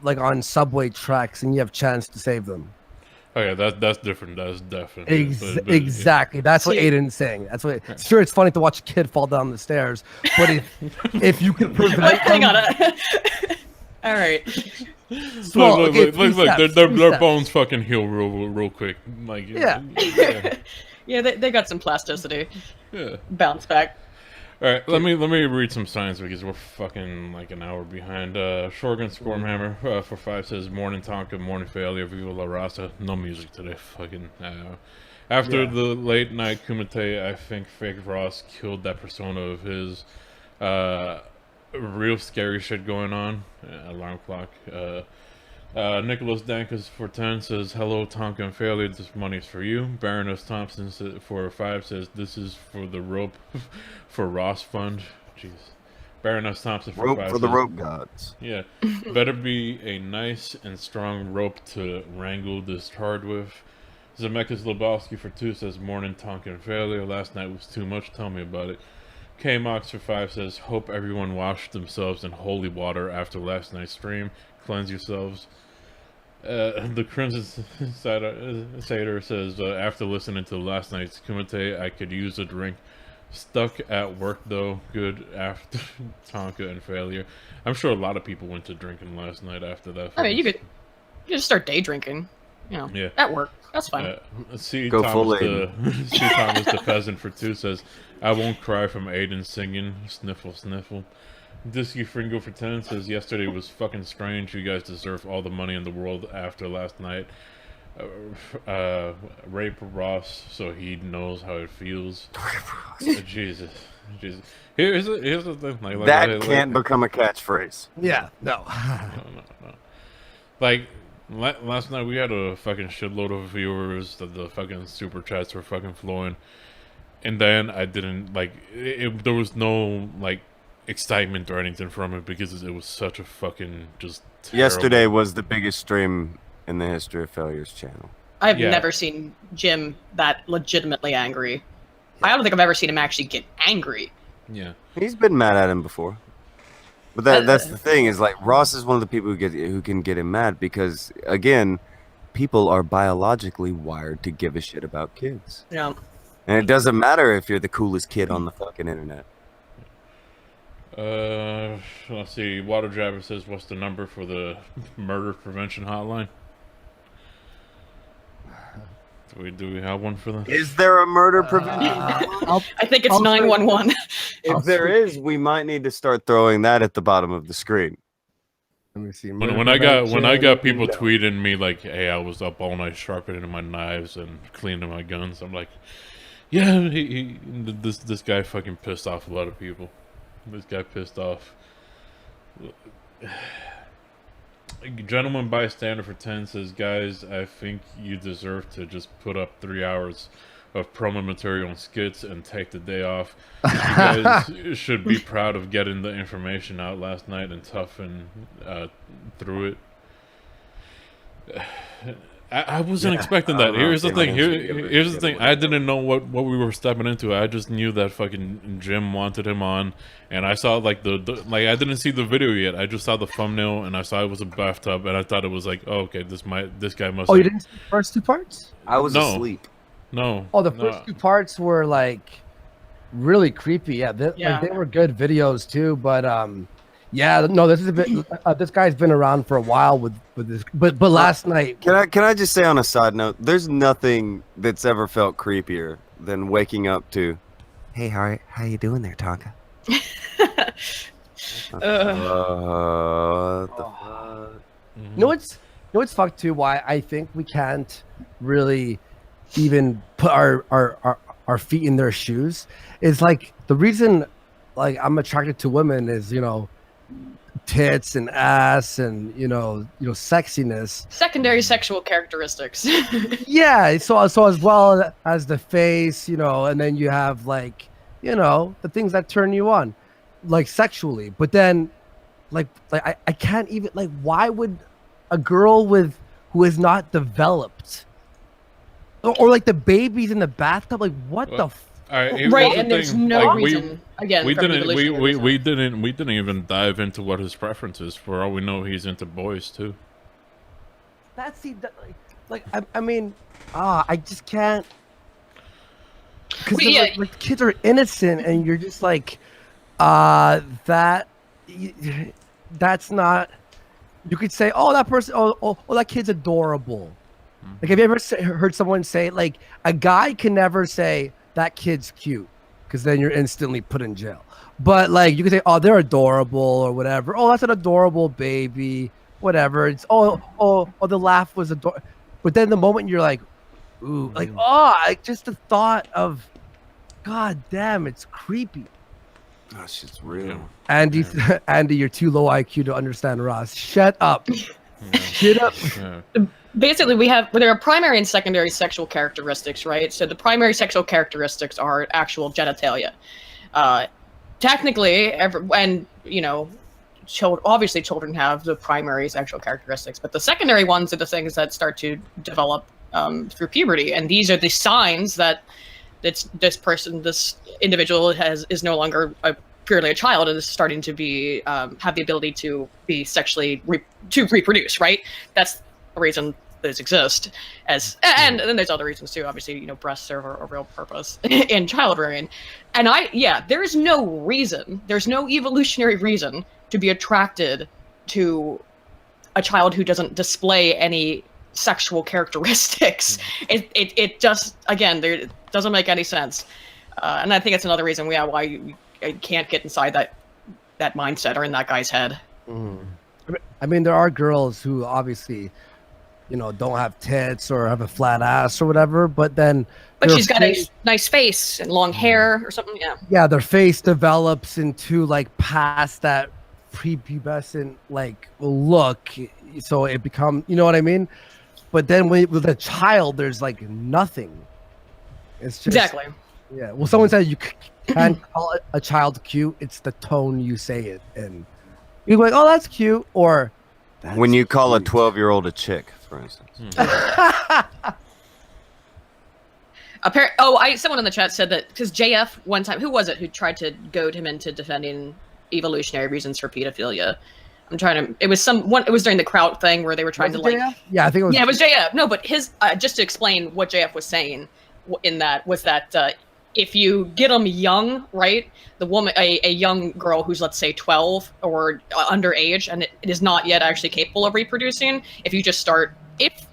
like on subway tracks and you have chance to save them? Okay, that's different. That's definitely Exactly. That's what Aiden's saying. That's what. Sure, it's funny to watch a kid fall down the stairs, but if you can prevent, hang on. All right. Look, their bones fucking heal real quick. Like yeah. Yeah, they got some plasticity. Yeah. Bounce back. All right, let me read some signs because we're fucking like an hour behind. Shorgan Stormhammer for 5 says morning Tonka, morning failure, Viva La Raza. No music today. Fucking. After the late night Kumite, I think Fake Ross killed that persona of his. Real scary shit going on. Alarm clock. Nicholas Dankas for 10 says, hello Tonka and failure, this money's for you. Baroness Thompson for 5 says, this is for the rope for Ross fund. Jeez. Baroness Thompson for 5 for says, the rope gods. yeah, better be a nice and strong rope to wrangle this hard with. Zemeckis Lebowski for 2 says, morning Tonka and failure, last night was too much, tell me about it. K Mox for 5 says, hope everyone washed themselves in holy water after last night's stream. Cleanse yourselves. The Crimson Satyr says, after listening to last night's Kumite, I could use a drink. Stuck at work though. Good after Tonka and failure. I'm sure a lot of people went to drinking last night after that. I mean, you could just start day drinking. You know, yeah. At work. That's fine. Go full Thomas the Peasant for 2 says, I won't cry from Aiden singing. Sniffle, sniffle. Disky Fringo for 10 says, yesterday was fucking strange. You guys deserve all the money in the world after last night. Rape Ross so he knows how it feels. Jesus. Here's the thing. That can't become a catchphrase. Yeah, no. No. Like, last night we had a fucking shitload of viewers. The fucking super chats were fucking flowing. And then I didn't, like, there was no, like, excitement or anything from it because it was such a fucking just terrible. Yesterday was the biggest stream in the history of Failure's channel. I've never seen Jim that legitimately angry. I don't think I've ever seen him actually get angry. Yeah. He's been mad at him before. But that's the thing, is like Ross is one of the people who can get him mad because, again, people are biologically wired to give a shit about kids. Yeah. And it doesn't matter if you're the coolest kid on the fucking internet. Let's see. Water Driver says, what's the number for the murder prevention hotline? Do we have one for them? Is there a murder prevention? I think it's 911. If there is, we might need to start throwing that at the bottom of the screen. Let me see. When I got people tweeting me like, "Hey, I was up all night sharpening my knives and cleaning my guns," I'm like, "Yeah, this guy fucking pissed off a lot of people. This guy pissed off." Gentleman bystander for 10 says, guys, I think you deserve to just put up 3 hours of promo material and skits and take the day off. You guys should be proud of getting the information out last night and toughen through it. I wasn't expecting that. Here's the thing. Here's the thing. I didn't know what we were stepping into. I just knew that fucking Jim wanted him on, and I saw like like I didn't see the video yet. I just saw the thumbnail and I saw it was a bathtub, and I thought it was like, oh, okay, this guy must. Oh, you didn't see the first 2 parts? I was asleep. No. Oh, the first 2 parts were like really creepy. Yeah, like, they were good videos too. But yeah, no, this is a bit. This guy's been around for a while with this. But last night, can I just say on a side note, there's nothing that's ever felt creepier than waking up to, hey, how you doing there, Tonka? you know what's fucked too? Why I think we can't really even put our feet in their shoes is like the reason like I'm attracted to women is, you know, tits and ass and you know sexiness, secondary sexual characteristics. Yeah, so as well as the face, you know, and then you have like you know, the things that turn you on, like sexually. But then, I can't even like. Why would a girl who is not developed, or like the babies in the bathtub, like what the? All right, Right, here's the and there's thing, no like, reason. Again, we from didn't evolutionary reasons. we didn't even dive into what his preference is. For all we know, he's into boys too. That's the I mean, I just can't. Because Well, yeah. like kids are innocent, and you're just like, that's not. You could say, oh, that person, oh, that kid's adorable. Like, have you ever heard someone say, like, a guy can never say that kid's cute, because then you're instantly put in jail. But like, you could say, oh, they're adorable or whatever. Oh, that's an adorable baby, whatever. It's the laugh was adorable. But then the moment you're like, ooh, like, like just the thought of, god damn, it's creepy. That shit's real. Andy, Andy, you're too low IQ to understand Ross. Shut up. Shut up. Basically, there are primary and secondary sexual characteristics, right? So the primary sexual characteristics are actual genitalia. Technically, and you know, obviously children have the primary sexual characteristics, but the secondary ones are the things that start to develop through puberty, and these are the signs that this individual is no longer purely a child and is starting to be have the ability to be sexually to reproduce. Right? That's the reason those exist. And then there's other reasons too. Obviously, you know, breasts serve a real purpose in child rearing. And there's no evolutionary reason to be attracted to a child who doesn't display any sexual characteristics. It just, again, there doesn't make any sense. And I think it's another reason why I can't get inside that mindset or in that guy's head. I mean, there are girls who obviously, you know, don't have tits or have a flat ass or whatever, but she's got a nice face and long hair or something. Yeah, their face develops into like past that prepubescent like look, so it becomes, you know what I mean? But then with a child, there's like nothing. It's just exactly. Yeah. Well, someone said you can't call it a child cute. It's the tone you say it in. You're like, oh, that's cute, or when you call a 12-year-old a chick, for instance. Someone in the chat said that because JF one time, who was it who tried to goad him into defending evolutionary reasons for pedophilia? It was during the Kraut thing where they were trying to like. JF? Yeah, I think it was. Yeah, it was JF. No, but his just to explain what JF was saying in that was that if you get them young, right, the woman, a young girl who's let's say 12 or underage and it is not yet actually capable of reproducing, if you just start, if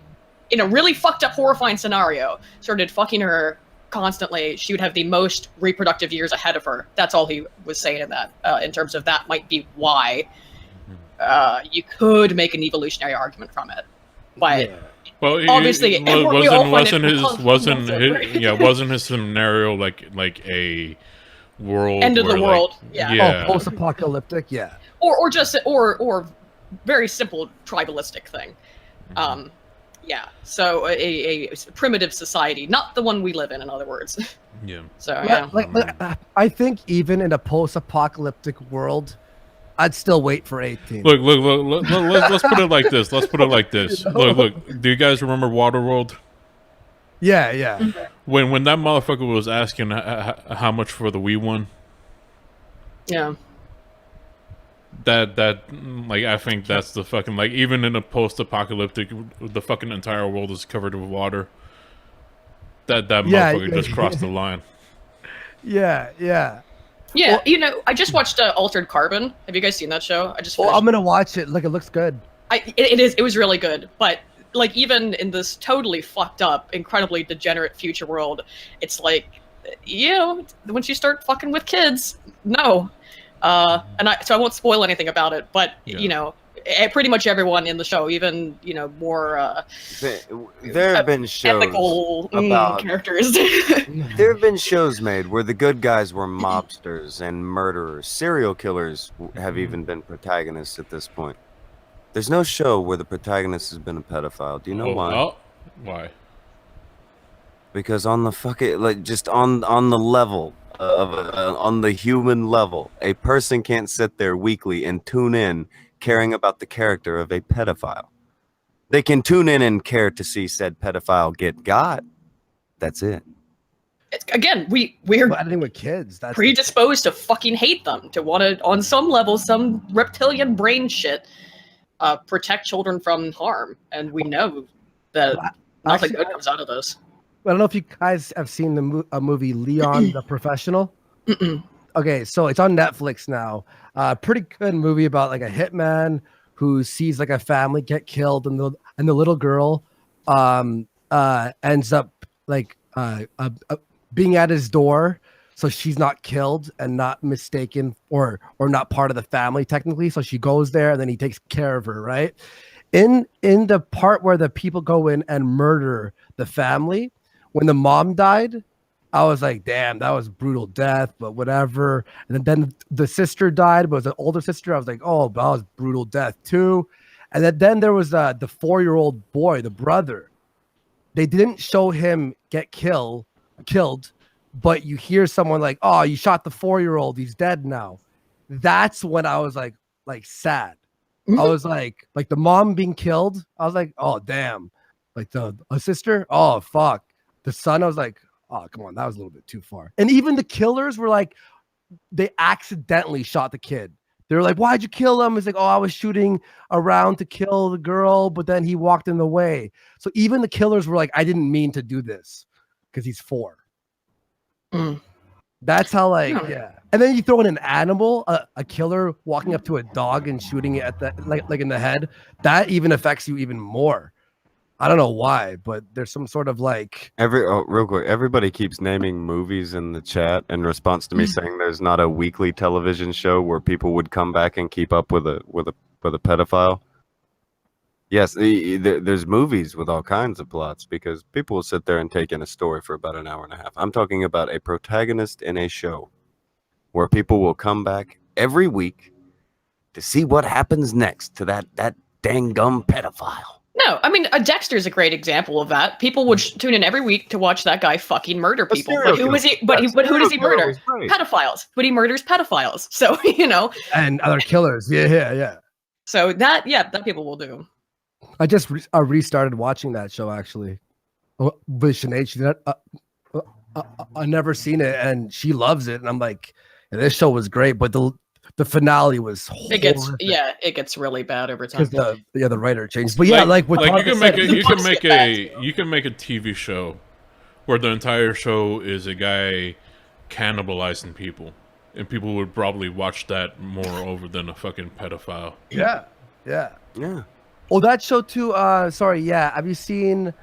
in a really fucked up, horrifying scenario, started fucking her constantly, she would have the most reproductive years ahead of her. That's all he was saying in that, in terms of that might be why you could make an evolutionary argument from it, but. Yeah. Well, obviously, wasn't his scenario like a world end of the world? Like, yeah. Oh, post-apocalyptic, yeah. Or just very simple tribalistic thing. Yeah. So a primitive society, not the one we live in other words. Yeah. So yeah. I think even in a post-apocalyptic world, I'd still wait for 18. Look, let's put it like this. Look. Do you guys remember Waterworld? Yeah. When that motherfucker was asking how much for the Wii one? Yeah. That like, I think that's the fucking, like, even in a post-apocalyptic, the fucking entire world is covered with water. That motherfucker just crossed the line. Yeah. Yeah, well, you know, I just watched Altered Carbon. Have you guys seen that show? I'm gonna watch it. Like, it looks good. It was really good, but like even in this totally fucked up, incredibly degenerate future world, it's like, you know, once you start fucking with kids, no. So I won't spoil anything about it, but you know, pretty much everyone in the show, even, you know, more there have been shows ethical about characters. There have been shows made where the good guys were mobsters and murderers. Serial killers have even been protagonists at this point. There's no show where the protagonist has been a pedophile. Do you know why? Oh, why? because on the fucking like just on the level of on the human level, a person can't sit there weekly and tune in caring about the character of a pedophile. They can tune in and care to see said pedophile get got. That's it. Again, we're But editing with kids, that's predisposed to fucking hate them, to want to, on some level, some reptilian brain shit, protect children from harm, and we know that nothing good comes out of this. I don't know if you guys have seen the movie Leon the Professional. Okay, so it's on Netflix now. Pretty good movie about like a hitman who sees like a family get killed, and the little girl ends up like being at his door, so she's not killed and not mistaken or not part of the family technically. So she goes there, and then he takes care of her. Right in the part where the people go in and murder the family, when the mom died, I was like, damn, that was brutal death, but whatever. And then the sister died, but it was an older sister. I was like, oh, that was brutal death too. And then there was the 4-year-old boy, the brother. They didn't show him get killed, but you hear someone like, oh, you shot the 4-year-old. He's dead now. That's when I was like sad. I was like the mom being killed. I was like, oh, damn. Like a sister. Oh, fuck. The son, I was like, oh, come on, that was a little bit too far. And even the killers were like, they accidentally shot the kid. They were like, why'd you kill him? It's like, oh, I was shooting around to kill the girl, but then he walked in the way. So even the killers were like, I didn't mean to do this because he's 4. That's how yeah. And then you throw in an animal, a killer walking up to a dog and shooting it at the like in the head. That even affects you even more. I don't know why, but there's some sort of like real quick. Everybody keeps naming movies in the chat in response to me saying there's not a weekly television show where people would come back and keep up with a pedophile. Yes, there's movies with all kinds of plots because people will sit there and take in a story for about an hour and a half. I'm talking about a protagonist in a show where people will come back every week to see what happens next to that dang gum pedophile. No, I mean, Dexter's a great example of that. People would tune in every week to watch that guy fucking murder people. But who was he? But who does he murder? Pedophiles. But he murders pedophiles. So and other killers. Yeah. So that people will do. I just restarted watching that show actually. With Sinead, I never seen it, and she loves it, and I'm like, yeah, this show was great, but the finale was horrific. It gets really bad over time. Because the writer changed. But yeah, like you can make a TV show where the entire show is a guy cannibalizing people, and people would probably watch that more over than a fucking pedophile. Yeah. Oh, that show too. Have you seen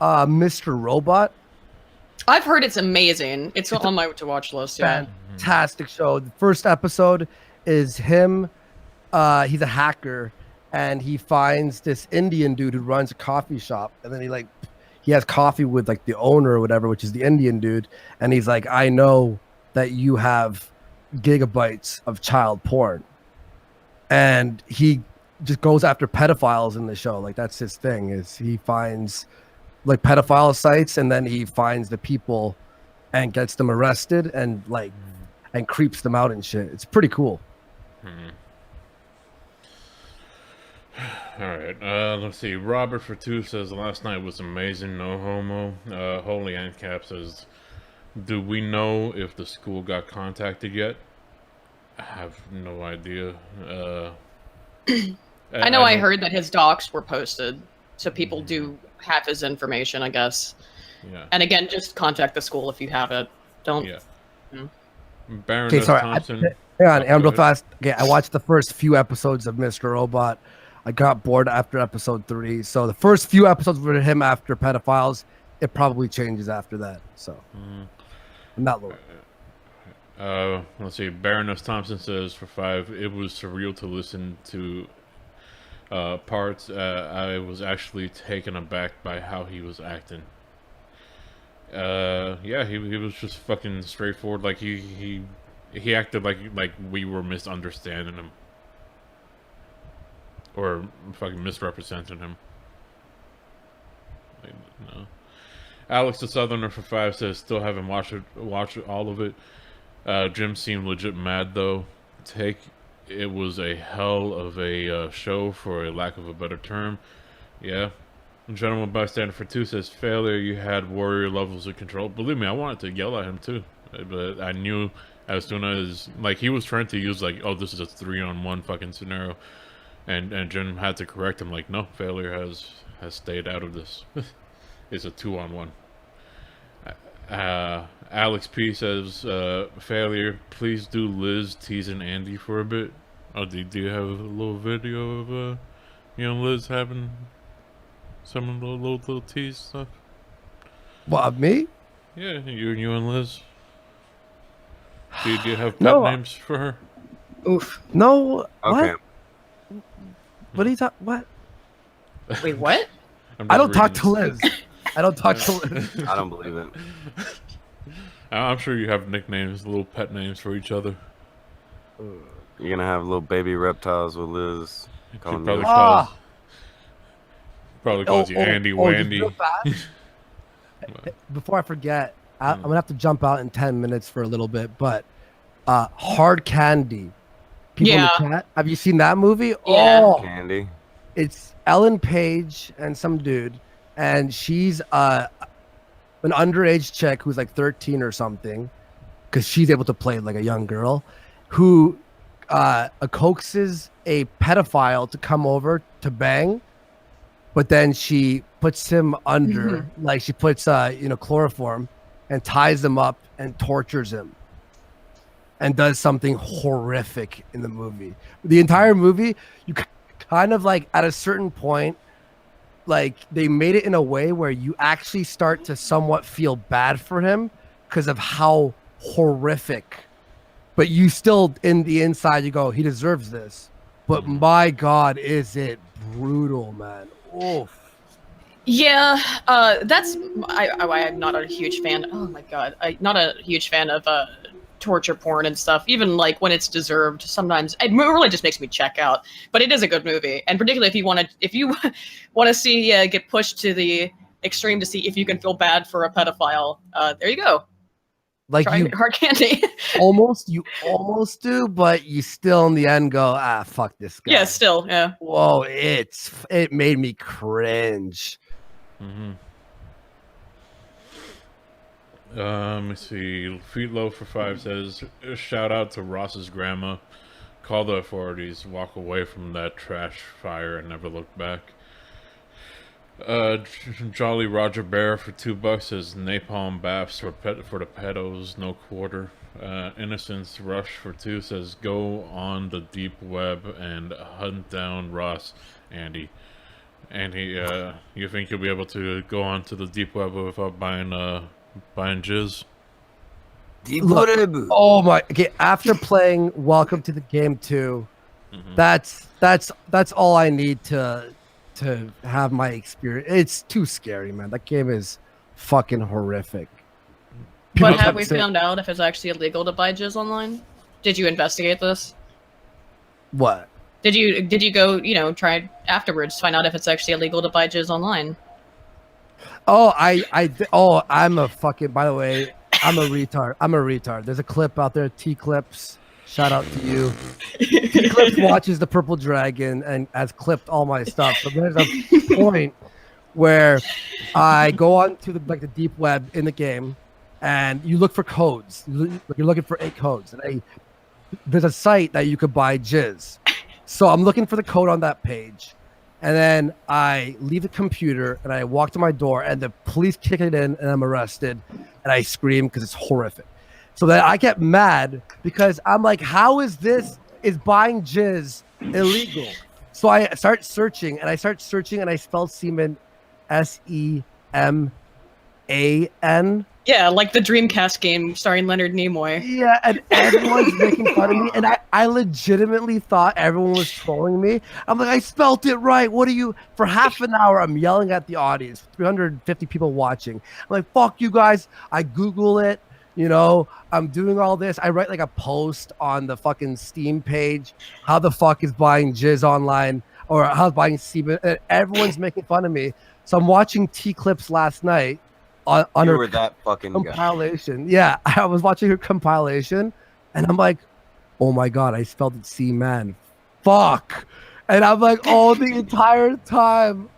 Mr. Robot? I've heard it's amazing. It's on my to watch list. Yeah. Fantastic show. The first episode is him. He's a hacker, and he finds this Indian dude who runs a coffee shop, and then he has coffee with like the owner or whatever, which is the Indian dude, and he's like, I know that you have gigabytes of child porn, and he just goes after pedophiles in the show. Like that's his thing, is he finds like pedophile sites, and then he finds the people and gets them arrested and creeps them out and shit. It's pretty cool. All right. Let's see. Robert for 2 says last night was amazing. No homo. Holy Ancap says, do we know if the school got contacted yet? I have no idea. I know I heard that his docs were posted, so people do have his information, I guess. Yeah. And again, just contact the school if you have it. Don't. Yeah. You know. Baroness Thompson. Hang on, real fast. Okay, I watched the first few episodes of Mr. Robot. I got bored after episode 3. So the first few episodes were him after pedophiles. It probably changes after that. So I'm not looking. Let's see. Baroness Thompson says for 5, it was surreal to listen to parts. I was actually taken aback by how he was acting. He was just fucking straightforward. Like he acted like we were misunderstanding him or fucking misrepresenting him. Alex the Southerner for 5 says still haven't watched all of it. Jim seemed legit mad though. It was a hell of a show, for a lack of a better term. Yeah. Gentleman Bystander for 2 says failure. You had warrior levels of control. Believe me, I wanted to yell at him too, but I knew as soon as like he was trying to use like, oh, this is a 3-on-1 fucking scenario, and Jim had to correct him like, no, failure has stayed out of this. It's a 2-on-1. Alex P says, failure, please do Liz teasing Andy for a bit. Oh, do you have a little video of Liz having some of the little tease stuff? What, me? Yeah, you and Liz. Do you have pet No. names for her? Oof. No. Okay. What are you talking? What? Wait, what? I don't talk to Liz. I don't talk to Liz. I don't believe it. I'm sure you have nicknames, little pet names for each other. You're gonna have little baby reptiles with Liz. She Calling probably you. calls you Andy just Wandy. real fast. Before I forget, I'm gonna have to jump out in 10 minutes for a little bit, but Hard Candy. People in the chat. Have you seen that movie? Yeah. Oh, Candy. it's Ellen Page and some dude, and she's an underage chick who's like 13 or something, because she's able to play like a young girl, who coaxes a pedophile to come over to bang, but then she puts him under, like she puts chloroform, and ties him up and tortures him, and does something horrific in the movie. The entire movie, you kind of like at a certain point, like they made it in a way where you actually start to somewhat feel bad for him because of how horrific, but you still in the inside you go, he deserves this. But my God, is it brutal, man. Oof. Yeah, that's I'm not a huge fan. Oh my God, I'm not a huge fan of torture porn and stuff. Even like when it's deserved, sometimes it really just makes me check out. But it is a good movie, and particularly if you want to see get pushed to the extreme to see if you can feel bad for a pedophile, there you go. Like Try you Hard Candy. you almost do, but you still in the end go, fuck this guy. Yeah, still, yeah. Whoa, it made me cringe. Let me see. Feet Low for 5 says, shout out to Ross's grandma. Call the authorities. Walk away from that trash fire and never look back. Jolly Roger Bear for $2 says napalm baths for the pedos, no quarter. Innocence Rush for 2 says go on the deep web and hunt down Ross, Andy. Andy, you think you'll be able to go on to the deep web without buying jizz? Look, oh my! Okay, after playing Welcome to the Game 2, that's all I need to have my experience. It's too scary, man. That game is fucking horrific. But have we found out if it's actually illegal to buy jizz online? Did you investigate this? What? Did you go, try afterwards to find out if it's actually illegal to buy jizz online? Oh, I'm a fucking, by the way, I'm a retard. There's a clip out there, T-Clips. Shout out to you. T-Clips watches the Purple Dragon and has clipped all my stuff. So there's a point where I go on to the deep web in the game, and you look for codes. You're looking for 8 codes, and there's a site that you could buy jizz. So I'm looking for the code on that page, and then I leave the computer and I walk to my door, and the police kick it in, and I'm arrested, and I scream because it's horrific. So then I get mad because I'm like, how is buying jizz illegal? So I start searching, and I spelled semen SEMAN. Yeah, like the Dreamcast game starring Leonard Nimoy. Yeah, and everyone's making fun of me, and I legitimately thought everyone was trolling me. I'm like, I spelt it right. What are you? For half an hour, I'm yelling at the audience, 350 people watching. I'm like, fuck you guys. I Google it. I'm doing all this. I write like a post on the fucking Steam page. How the fuck is buying jizz online, or how's buying semen? And everyone's making fun of me. So I'm watching T-Clips last night, on You her were that fucking guy. compilation. Yeah, I was watching her compilation, and I'm like, oh my god, I spelled it C-man. Fuck. And I'm like, oh, the entire time,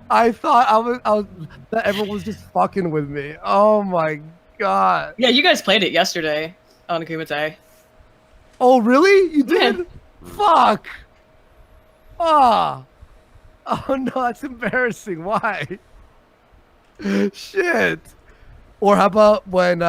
I thought I was that everyone was just fucking with me. Oh my god. Yeah, you guys played it yesterday on Kumite. Oh really? You Yeah. did? Fuck. Ah. Oh no, that's embarrassing. Why? Shit. Or how about when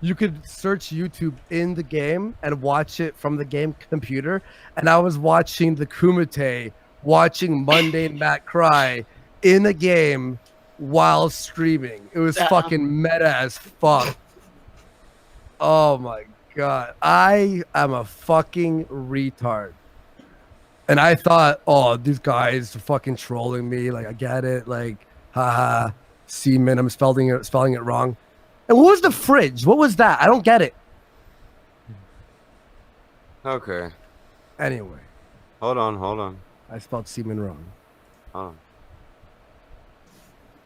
you could search YouTube in the game and watch it from the game computer? And I was watching the Kumite, watching Mundane Matt cry in the game while streaming. It was fucking meta as fuck. Oh my god. I am a fucking retard. And I thought, oh, these guys are fucking trolling me. Like, I get it. Like, haha, semen. I'm spelling it wrong. And what was the fridge? What was that? I don't get it. Okay. Anyway, Hold on. I spelled semen wrong. Hold on.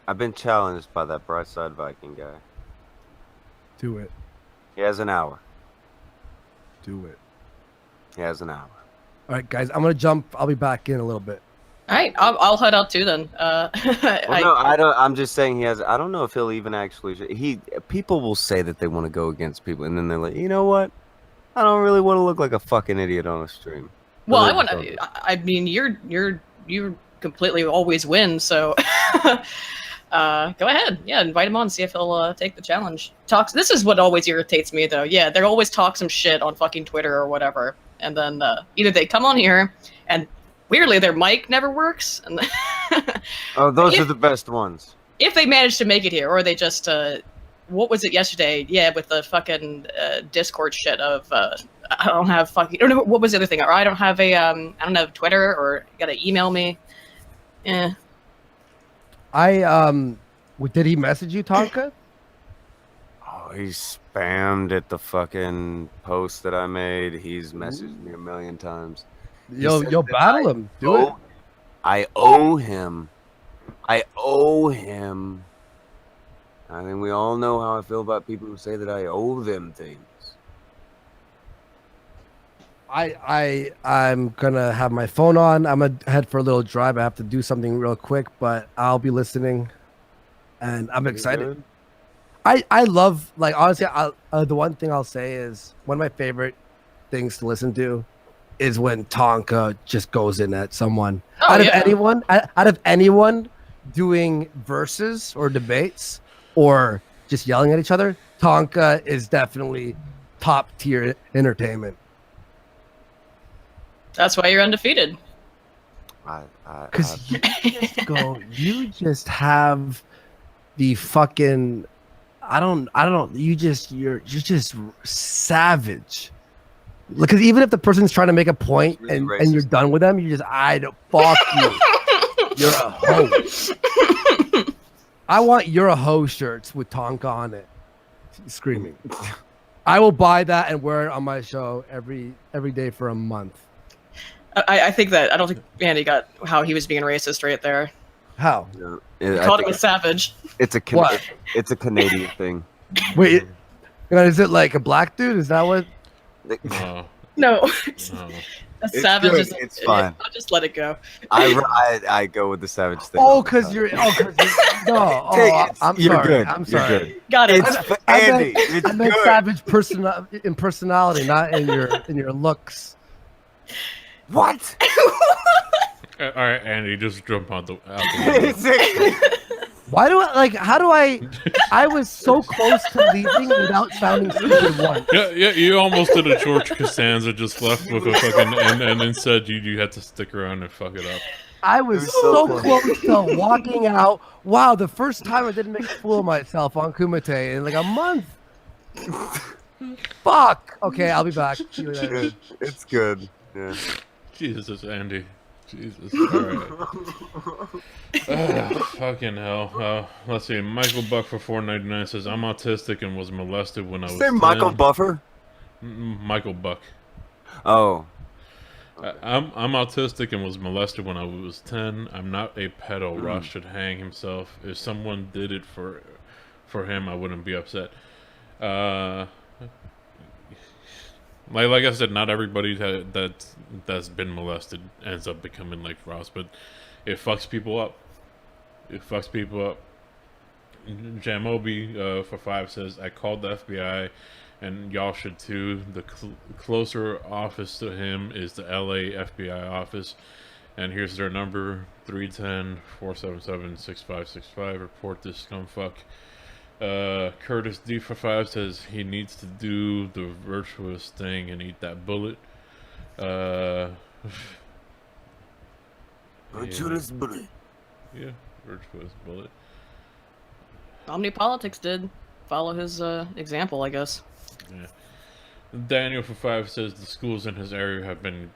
I've been challenged by that Brightside Viking guy. Do it. He has an hour. Do it. He has an hour. All right, guys, I'm gonna jump. I'll be back in a little bit. All right, I'll head out too then. Well, no, I don't. I'm just saying he has. I don't know if he'll even actually. People will say that they want to go against people, and then they're like, you know what? I don't really want to look like a fucking idiot on a stream. Well, I mean, you completely always win, so go ahead. Yeah, invite him on, see if he'll take the challenge. This is what always irritates me, though. Yeah, they always talk some shit on fucking Twitter or whatever, and then either they come on here, and weirdly their mic never works, and Oh, those are the best ones. if they manage to make it here, or they just what was it yesterday? Yeah, with the fucking Discord shit of I don't have fucking. Or no, what was the other thing? Or I don't have a I don't have Twitter, or you gotta email me. Yeah. Did he message you, Tonka? Oh, he spammed at the fucking post that I made. He's messaged me a million times. Yo, battle him. Do it. I owe him. I think we all know how I feel about people who say that I owe them things. I'm gonna have my phone on. I'm gonna head for a little drive. I have to do something real quick, but I'll be listening, and I'm excited. I love, like, honestly, the one thing I'll say is one of my favorite things to listen to is when Tonka just goes in at someone. Oh, out of anyone doing verses or debates or just yelling at each other, Tonka is definitely top tier entertainment. That's why you're undefeated. Because you just have the fucking, you're just savage. Because even if the person's trying to make a point really and you're done with them, you just, fuck you. You're a hoe. I want you're a hoe shirts with Tonka on it. Screaming. I will buy that and wear it on my show every day for a month. I think that I don't think Andy got how he was being racist right there. How? Yeah, Called him a savage. It's a Canadian thing. Wait, is it like a black dude? Is that what? No. A It's savage good. is It's fine. I'll just let it go. I go with the savage thing. Because you're no. I'm You're sorry. good. I'm You're sorry. good. Got it. Andy, I meant savage in personality, not in your looks. What? All right, Andy, just jump out the window. Why do I was so close to leaving without sounding stupid once. Yeah, you almost did a George Costanza, just left with a fucking and then said you had to stick around and fuck it up. I was so close to walking out. Wow, the first time I didn't make a fool of myself on Kumite in like a month. Fuck. Okay, I'll be back. See you later. It's good. Yeah. Jesus, Andy. Jesus. All right. Fucking hell. Let's see. Michael Buck for $4.99 says, I'm autistic and was molested when I was 10. Michael Buffer? Michael Buck. Oh. Okay. I'm autistic and was molested when I was 10. I'm not a pedo. Ross should hang himself. If someone did it for for him, I wouldn't be upset. Like I said, not everybody that's been molested ends up becoming like Ross, but it fucks people up. It fucks people up. Jamobi for 5 says, I called the FBI, and y'all should too. The closer office to him is the LA FBI office, and here's their number: 310-477-6565. Report this scumfuck. Curtis D for 5 says he needs to do the virtuous thing and eat that bullet. Virtuous bullet. Yeah, virtuous bullet. Omnipolitics did follow his example, I guess. Yeah. Daniel for 5 says the schools in his area have been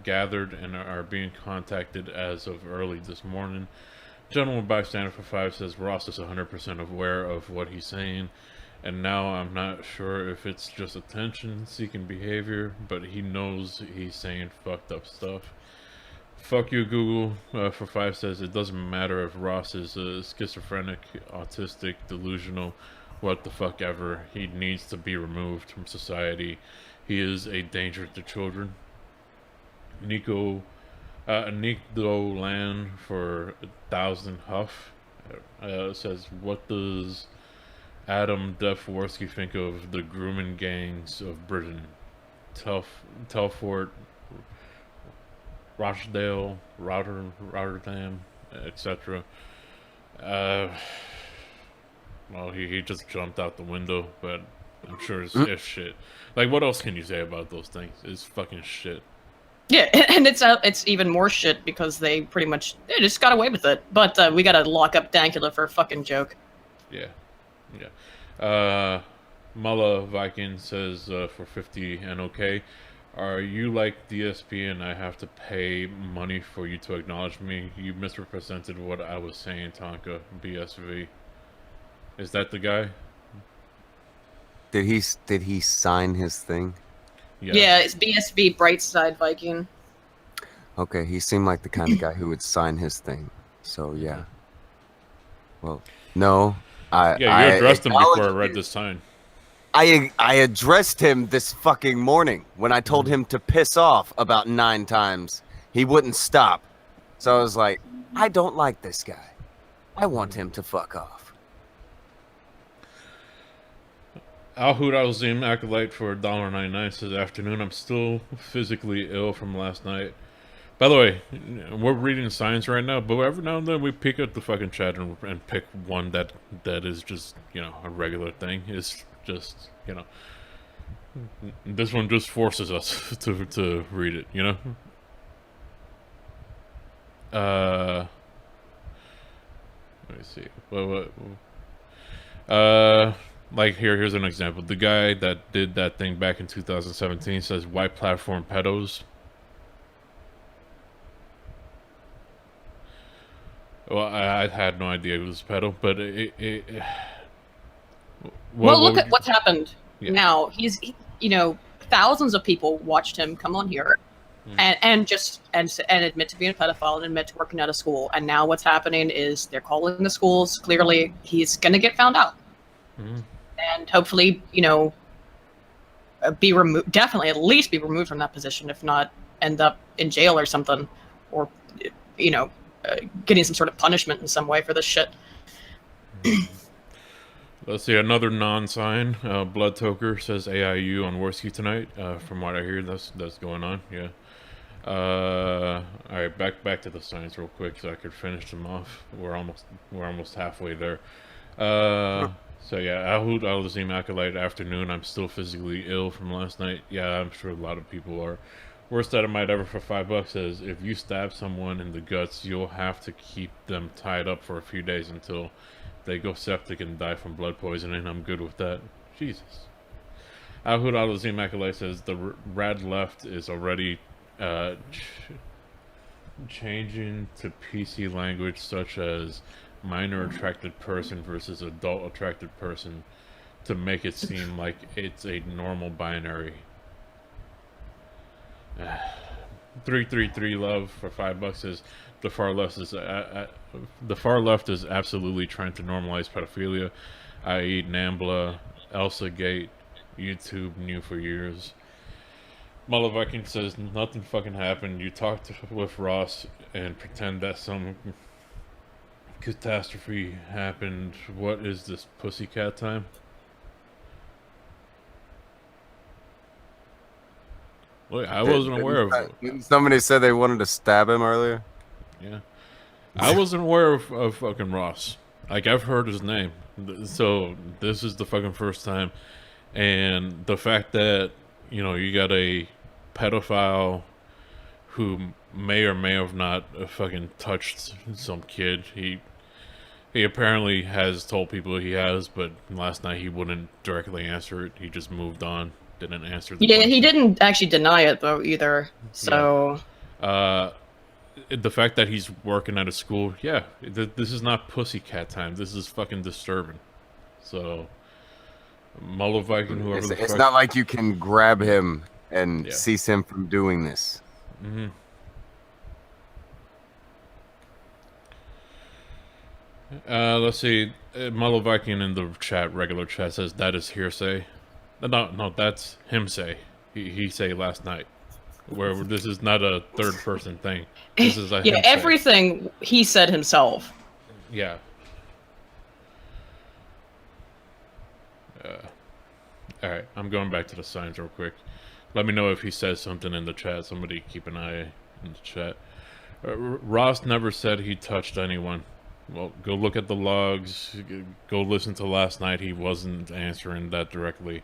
gathered and are being contacted as of early this morning. Gentleman Bystander for 5 says Ross is 100% aware of what he's saying, and now I'm not sure if it's just attention-seeking behavior, but he knows he's saying fucked up stuff. Fuck you, Google for 5 says it doesn't matter if Ross is schizophrenic, autistic, delusional, what the fuck ever. He needs to be removed from society. He is a danger to children. Nico Land for 1,000 Huff says, what does Adam Warski think of the grooming gangs of Britain? Telfort, Rochdale, Rotterdam, etc. Well, he just jumped out the window, but I'm sure it's shit. Like, what else can you say about those things? It's fucking shit. Yeah, and it's even more shit because they just got away with it. But we gotta lock up Dankula for a fucking joke. Yeah. Mullah Viking says for 50 and okay, are you like DSP and I have to pay money for you to acknowledge me? You misrepresented what I was saying, Tonka. BSV. Is that the guy? Did he sign his thing? Yeah, it's BSV Brightside Viking. Okay, he seemed like the kind of guy who would sign his thing. So yeah. Well, no, you addressed him before I read this sign. I addressed him this fucking morning when I told him to piss off about 9 times. He wouldn't stop. So I was like, I don't like this guy. I want him to fuck off. Alhud Alzim Acolyte for $1.99 says, afternoon, I'm still physically ill from last night. By the way, we're reading signs right now, but every now and then we peek at the fucking chat and pick one that is just, a regular thing. It's just, this one just forces us to read it, Let me see. Like here's an example. The guy that did that thing back in 2017 says white platform pedos. Well, I had no idea it was pedo, but look at what's happened now. He's thousands of people watched him come on here and admit to being a pedophile and admit to working at a school. And now what's happening is they're calling the schools. Clearly, he's going to get found out. And hopefully, be removed. Definitely, at least be removed from that position. If not, end up in jail or something, or getting some sort of punishment in some way for this shit. Let's see, another non-sign. Blood Toker says AIU on Warski tonight. From what I hear, that's going on. Yeah. All right, back to the signs real quick so I could finish them off. We're almost halfway there. So yeah, Ahud Al-Azim Acolyte, afternoon. I'm still physically ill from last night. Yeah, I'm sure a lot of people are. Worst Dynamite ever for $5 says, if you stab someone in the guts, you'll have to keep them tied up for a few days until they go septic and die from blood poisoning. I'm good with that. Jesus. Ahud Al-Azim Acolyte says, the rad left is already changing to PC language such as minor attracted person versus adult attracted person to make it seem like it's a normal binary. 333 love for $5 says the far left is the far left is absolutely trying to normalize pedophilia, i.e. Nambla, Elsa Gate, YouTube knew for years. Mullah Viking says nothing fucking happened. You talked with Ross and pretend that some catastrophe happened. What is this pussycat time? Look, I wasn't aware of. Didn't somebody said they wanted to stab him earlier? Yeah, I wasn't aware of fucking Ross. Like, I've heard his name, so this is the fucking first time. And the fact that, you know, you got a pedophile who may or may have not fucking touched some kid. He apparently has told people he has, but last night he wouldn't directly answer it. He just moved on, didn't answer the question. He didn't actually deny it though either. So the fact that he's working at a school, yeah, this is not pussycat time. This is fucking disturbing. So Mullah Viking, whoever the fuck, it's not like you can grab him and cease him from doing this. Mm-hmm. Let's see. Mullah Viking in the chat, regular chat, says that is hearsay. No, that's him say. He say last night. Where this is not a third person thing. This is a him say. Everything he said himself. Yeah. All right, I'm going back to the signs real quick. Let me know if he says something in the chat. Somebody keep an eye in the chat. Ross never said he touched anyone. Well, go look at the logs. Go listen to last night. He wasn't answering that directly.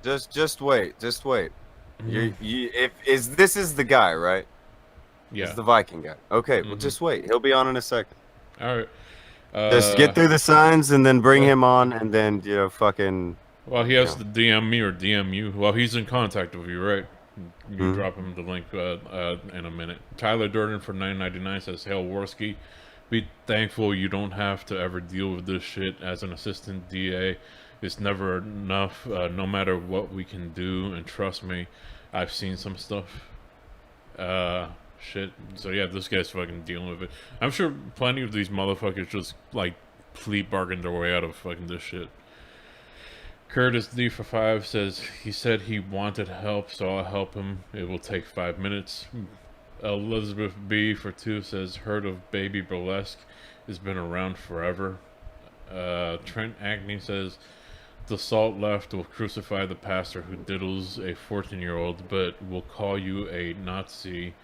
Just wait. Mm-hmm. This is the guy, right? Yeah. It's the Viking guy. Okay, well, just wait. He'll be on in a second. All right. Just get through the signs and then bring him on, and then fucking. Well, he has to DM me or DM you. Well, he's in contact with you, right? You drop him the link in a minute. Tyler Durden for $9.99 says, "Hail Warski. Be thankful you don't have to ever deal with this shit as an assistant DA. It's never enough, no matter what we can do. And trust me, I've seen some stuff. Shit. So yeah, this guy's fucking dealing with it. I'm sure plenty of these motherfuckers just like plea bargain their way out of fucking this shit." Curtis D for 5 says he said he wanted help, so I'll help him. It will take 5 minutes. Elizabeth B for 2 says heard of baby burlesque. It's been around forever. Trent Agnew says the salt left will crucify the pastor who diddles a 14-year-old, but will call you a Nazi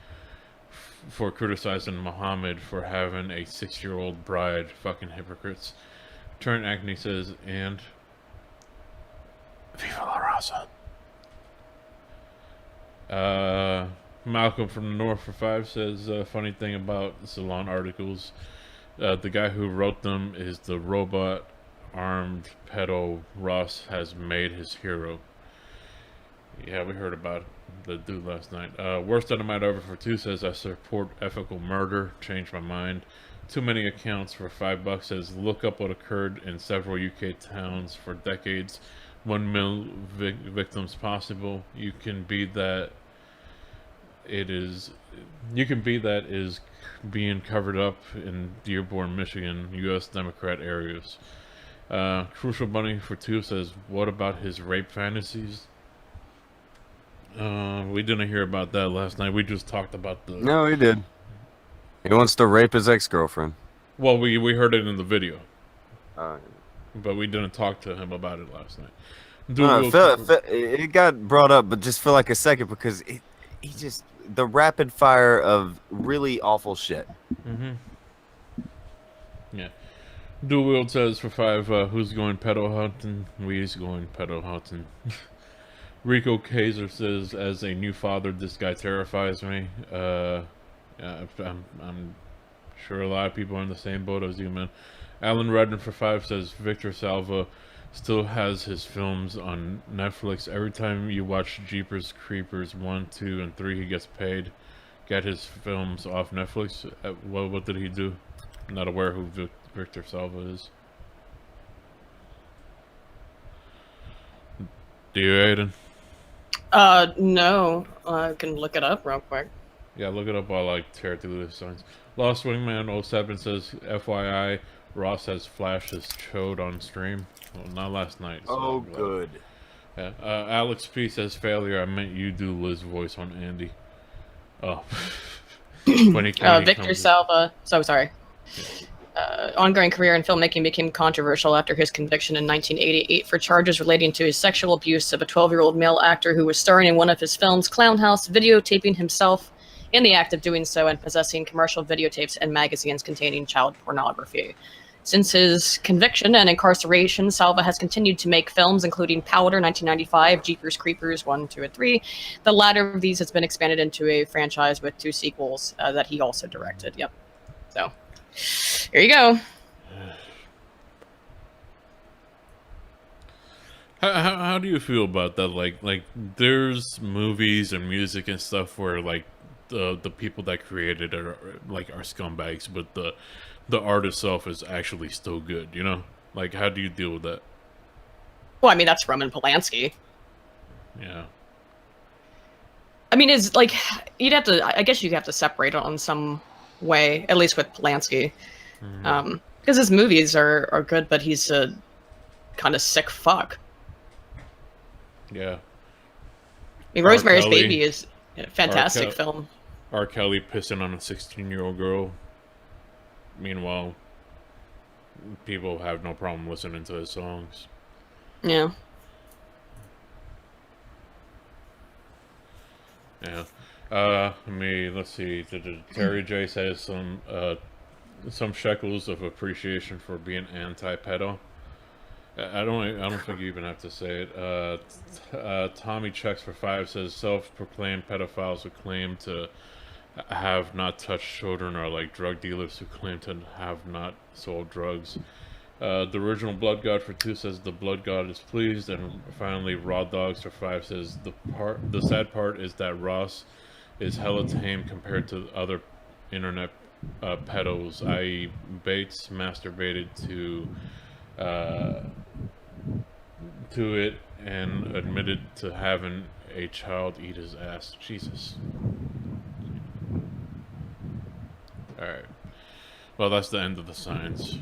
for criticizing Muhammad for having a 6-year-old bride. Fucking hypocrites. Trent Agnew says, and Viva la Raza. Malcolm from the North for 5 says, funny thing about Salon articles, the guy who wrote them is the robot armed pedo Ross has made his hero. Yeah, we heard about the dude last night. Worst Dynamite Ever for 2 says, I support ethical murder. Changed my mind. Too many accounts for $5 says, look up what occurred in several UK towns for decades. 1 million victims possible. You can be that is being covered up in Dearborn, Michigan, U.S. Democrat areas. Crucial Bunny for 2 says, what about his rape fantasies? We didn't hear about that last night. We just talked about the... No, he did. He wants to rape his ex-girlfriend. Well, we heard it in the video. But we didn't talk to him about it last night. It got brought up, but just for like a second, because he just... the rapid fire of really awful shit. Mm-hmm. Yeah. Dual Wield says for 5, who's going pedo hunting? We's going pedo hunting. Rico Kaiser says, as a new father, this guy terrifies me. I'm sure a lot of people are in the same boat as you, man. Alan Redden for 5 says, Victor Salva still has his films on Netflix. Every time you watch Jeepers Creepers 1, 2, and 3, he gets paid. Get his films off Netflix. What did he do? I'm not aware who Victor Salva is. Do you, Aiden? No. I can look it up real quick. Yeah, look it up while I tear through the signs. Lost Wingman 07 says, FYI, Ross has flashed his chode on stream. Well, not last night. So Oh, good. Yeah. Alex P says, failure. I meant you do Liz's voice on Andy. Oh. when he Victor Salva. So sorry. Ongoing career in filmmaking became controversial after his conviction in 1988 for charges relating to his sexual abuse of a 12-year-old male actor who was starring in one of his films, Clown House, videotaping himself in the act of doing so and possessing commercial videotapes and magazines containing child pornography. Since his conviction and incarceration, Salva has continued to make films, including Powder, 1995, Jeepers Creepers 1, 2, and 3. The latter of these has been expanded into a franchise with 2 sequels that he also directed. Yep. So, here you go. How do you feel about that? Like there's movies and music and stuff where like the people that created it are scumbags, but the art itself is actually still good, you know? Like, how do you deal with that? Well, I mean, that's Roman Polanski. Yeah. I mean, it's like, I guess you'd have to separate it on some way, at least with Polanski. Because his movies are good, but he's a kind of sick fuck. Yeah. I mean, Rosemary's Kelly, Baby is a fantastic film. R. Kelly pissing on a 16-year-old girl. Meanwhile, people have no problem listening to his songs. Yeah. Yeah. Let's see. Terry J says some shekels of appreciation for being anti-pedo. I don't think you even have to say it. Tommy Checks for 5 says self-proclaimed pedophiles who claim to have not touched children are like drug dealers who claim to have not sold drugs. The original Blood God for 2 says the Blood God is pleased, and finally Raw Dogs for 5 says the sad part is that Ross is hella tame compared to other internet pedos, i.e. Bates masturbated to it and admitted to having a child eat his ass. Jesus. Alright. Well, that's the end of the signs.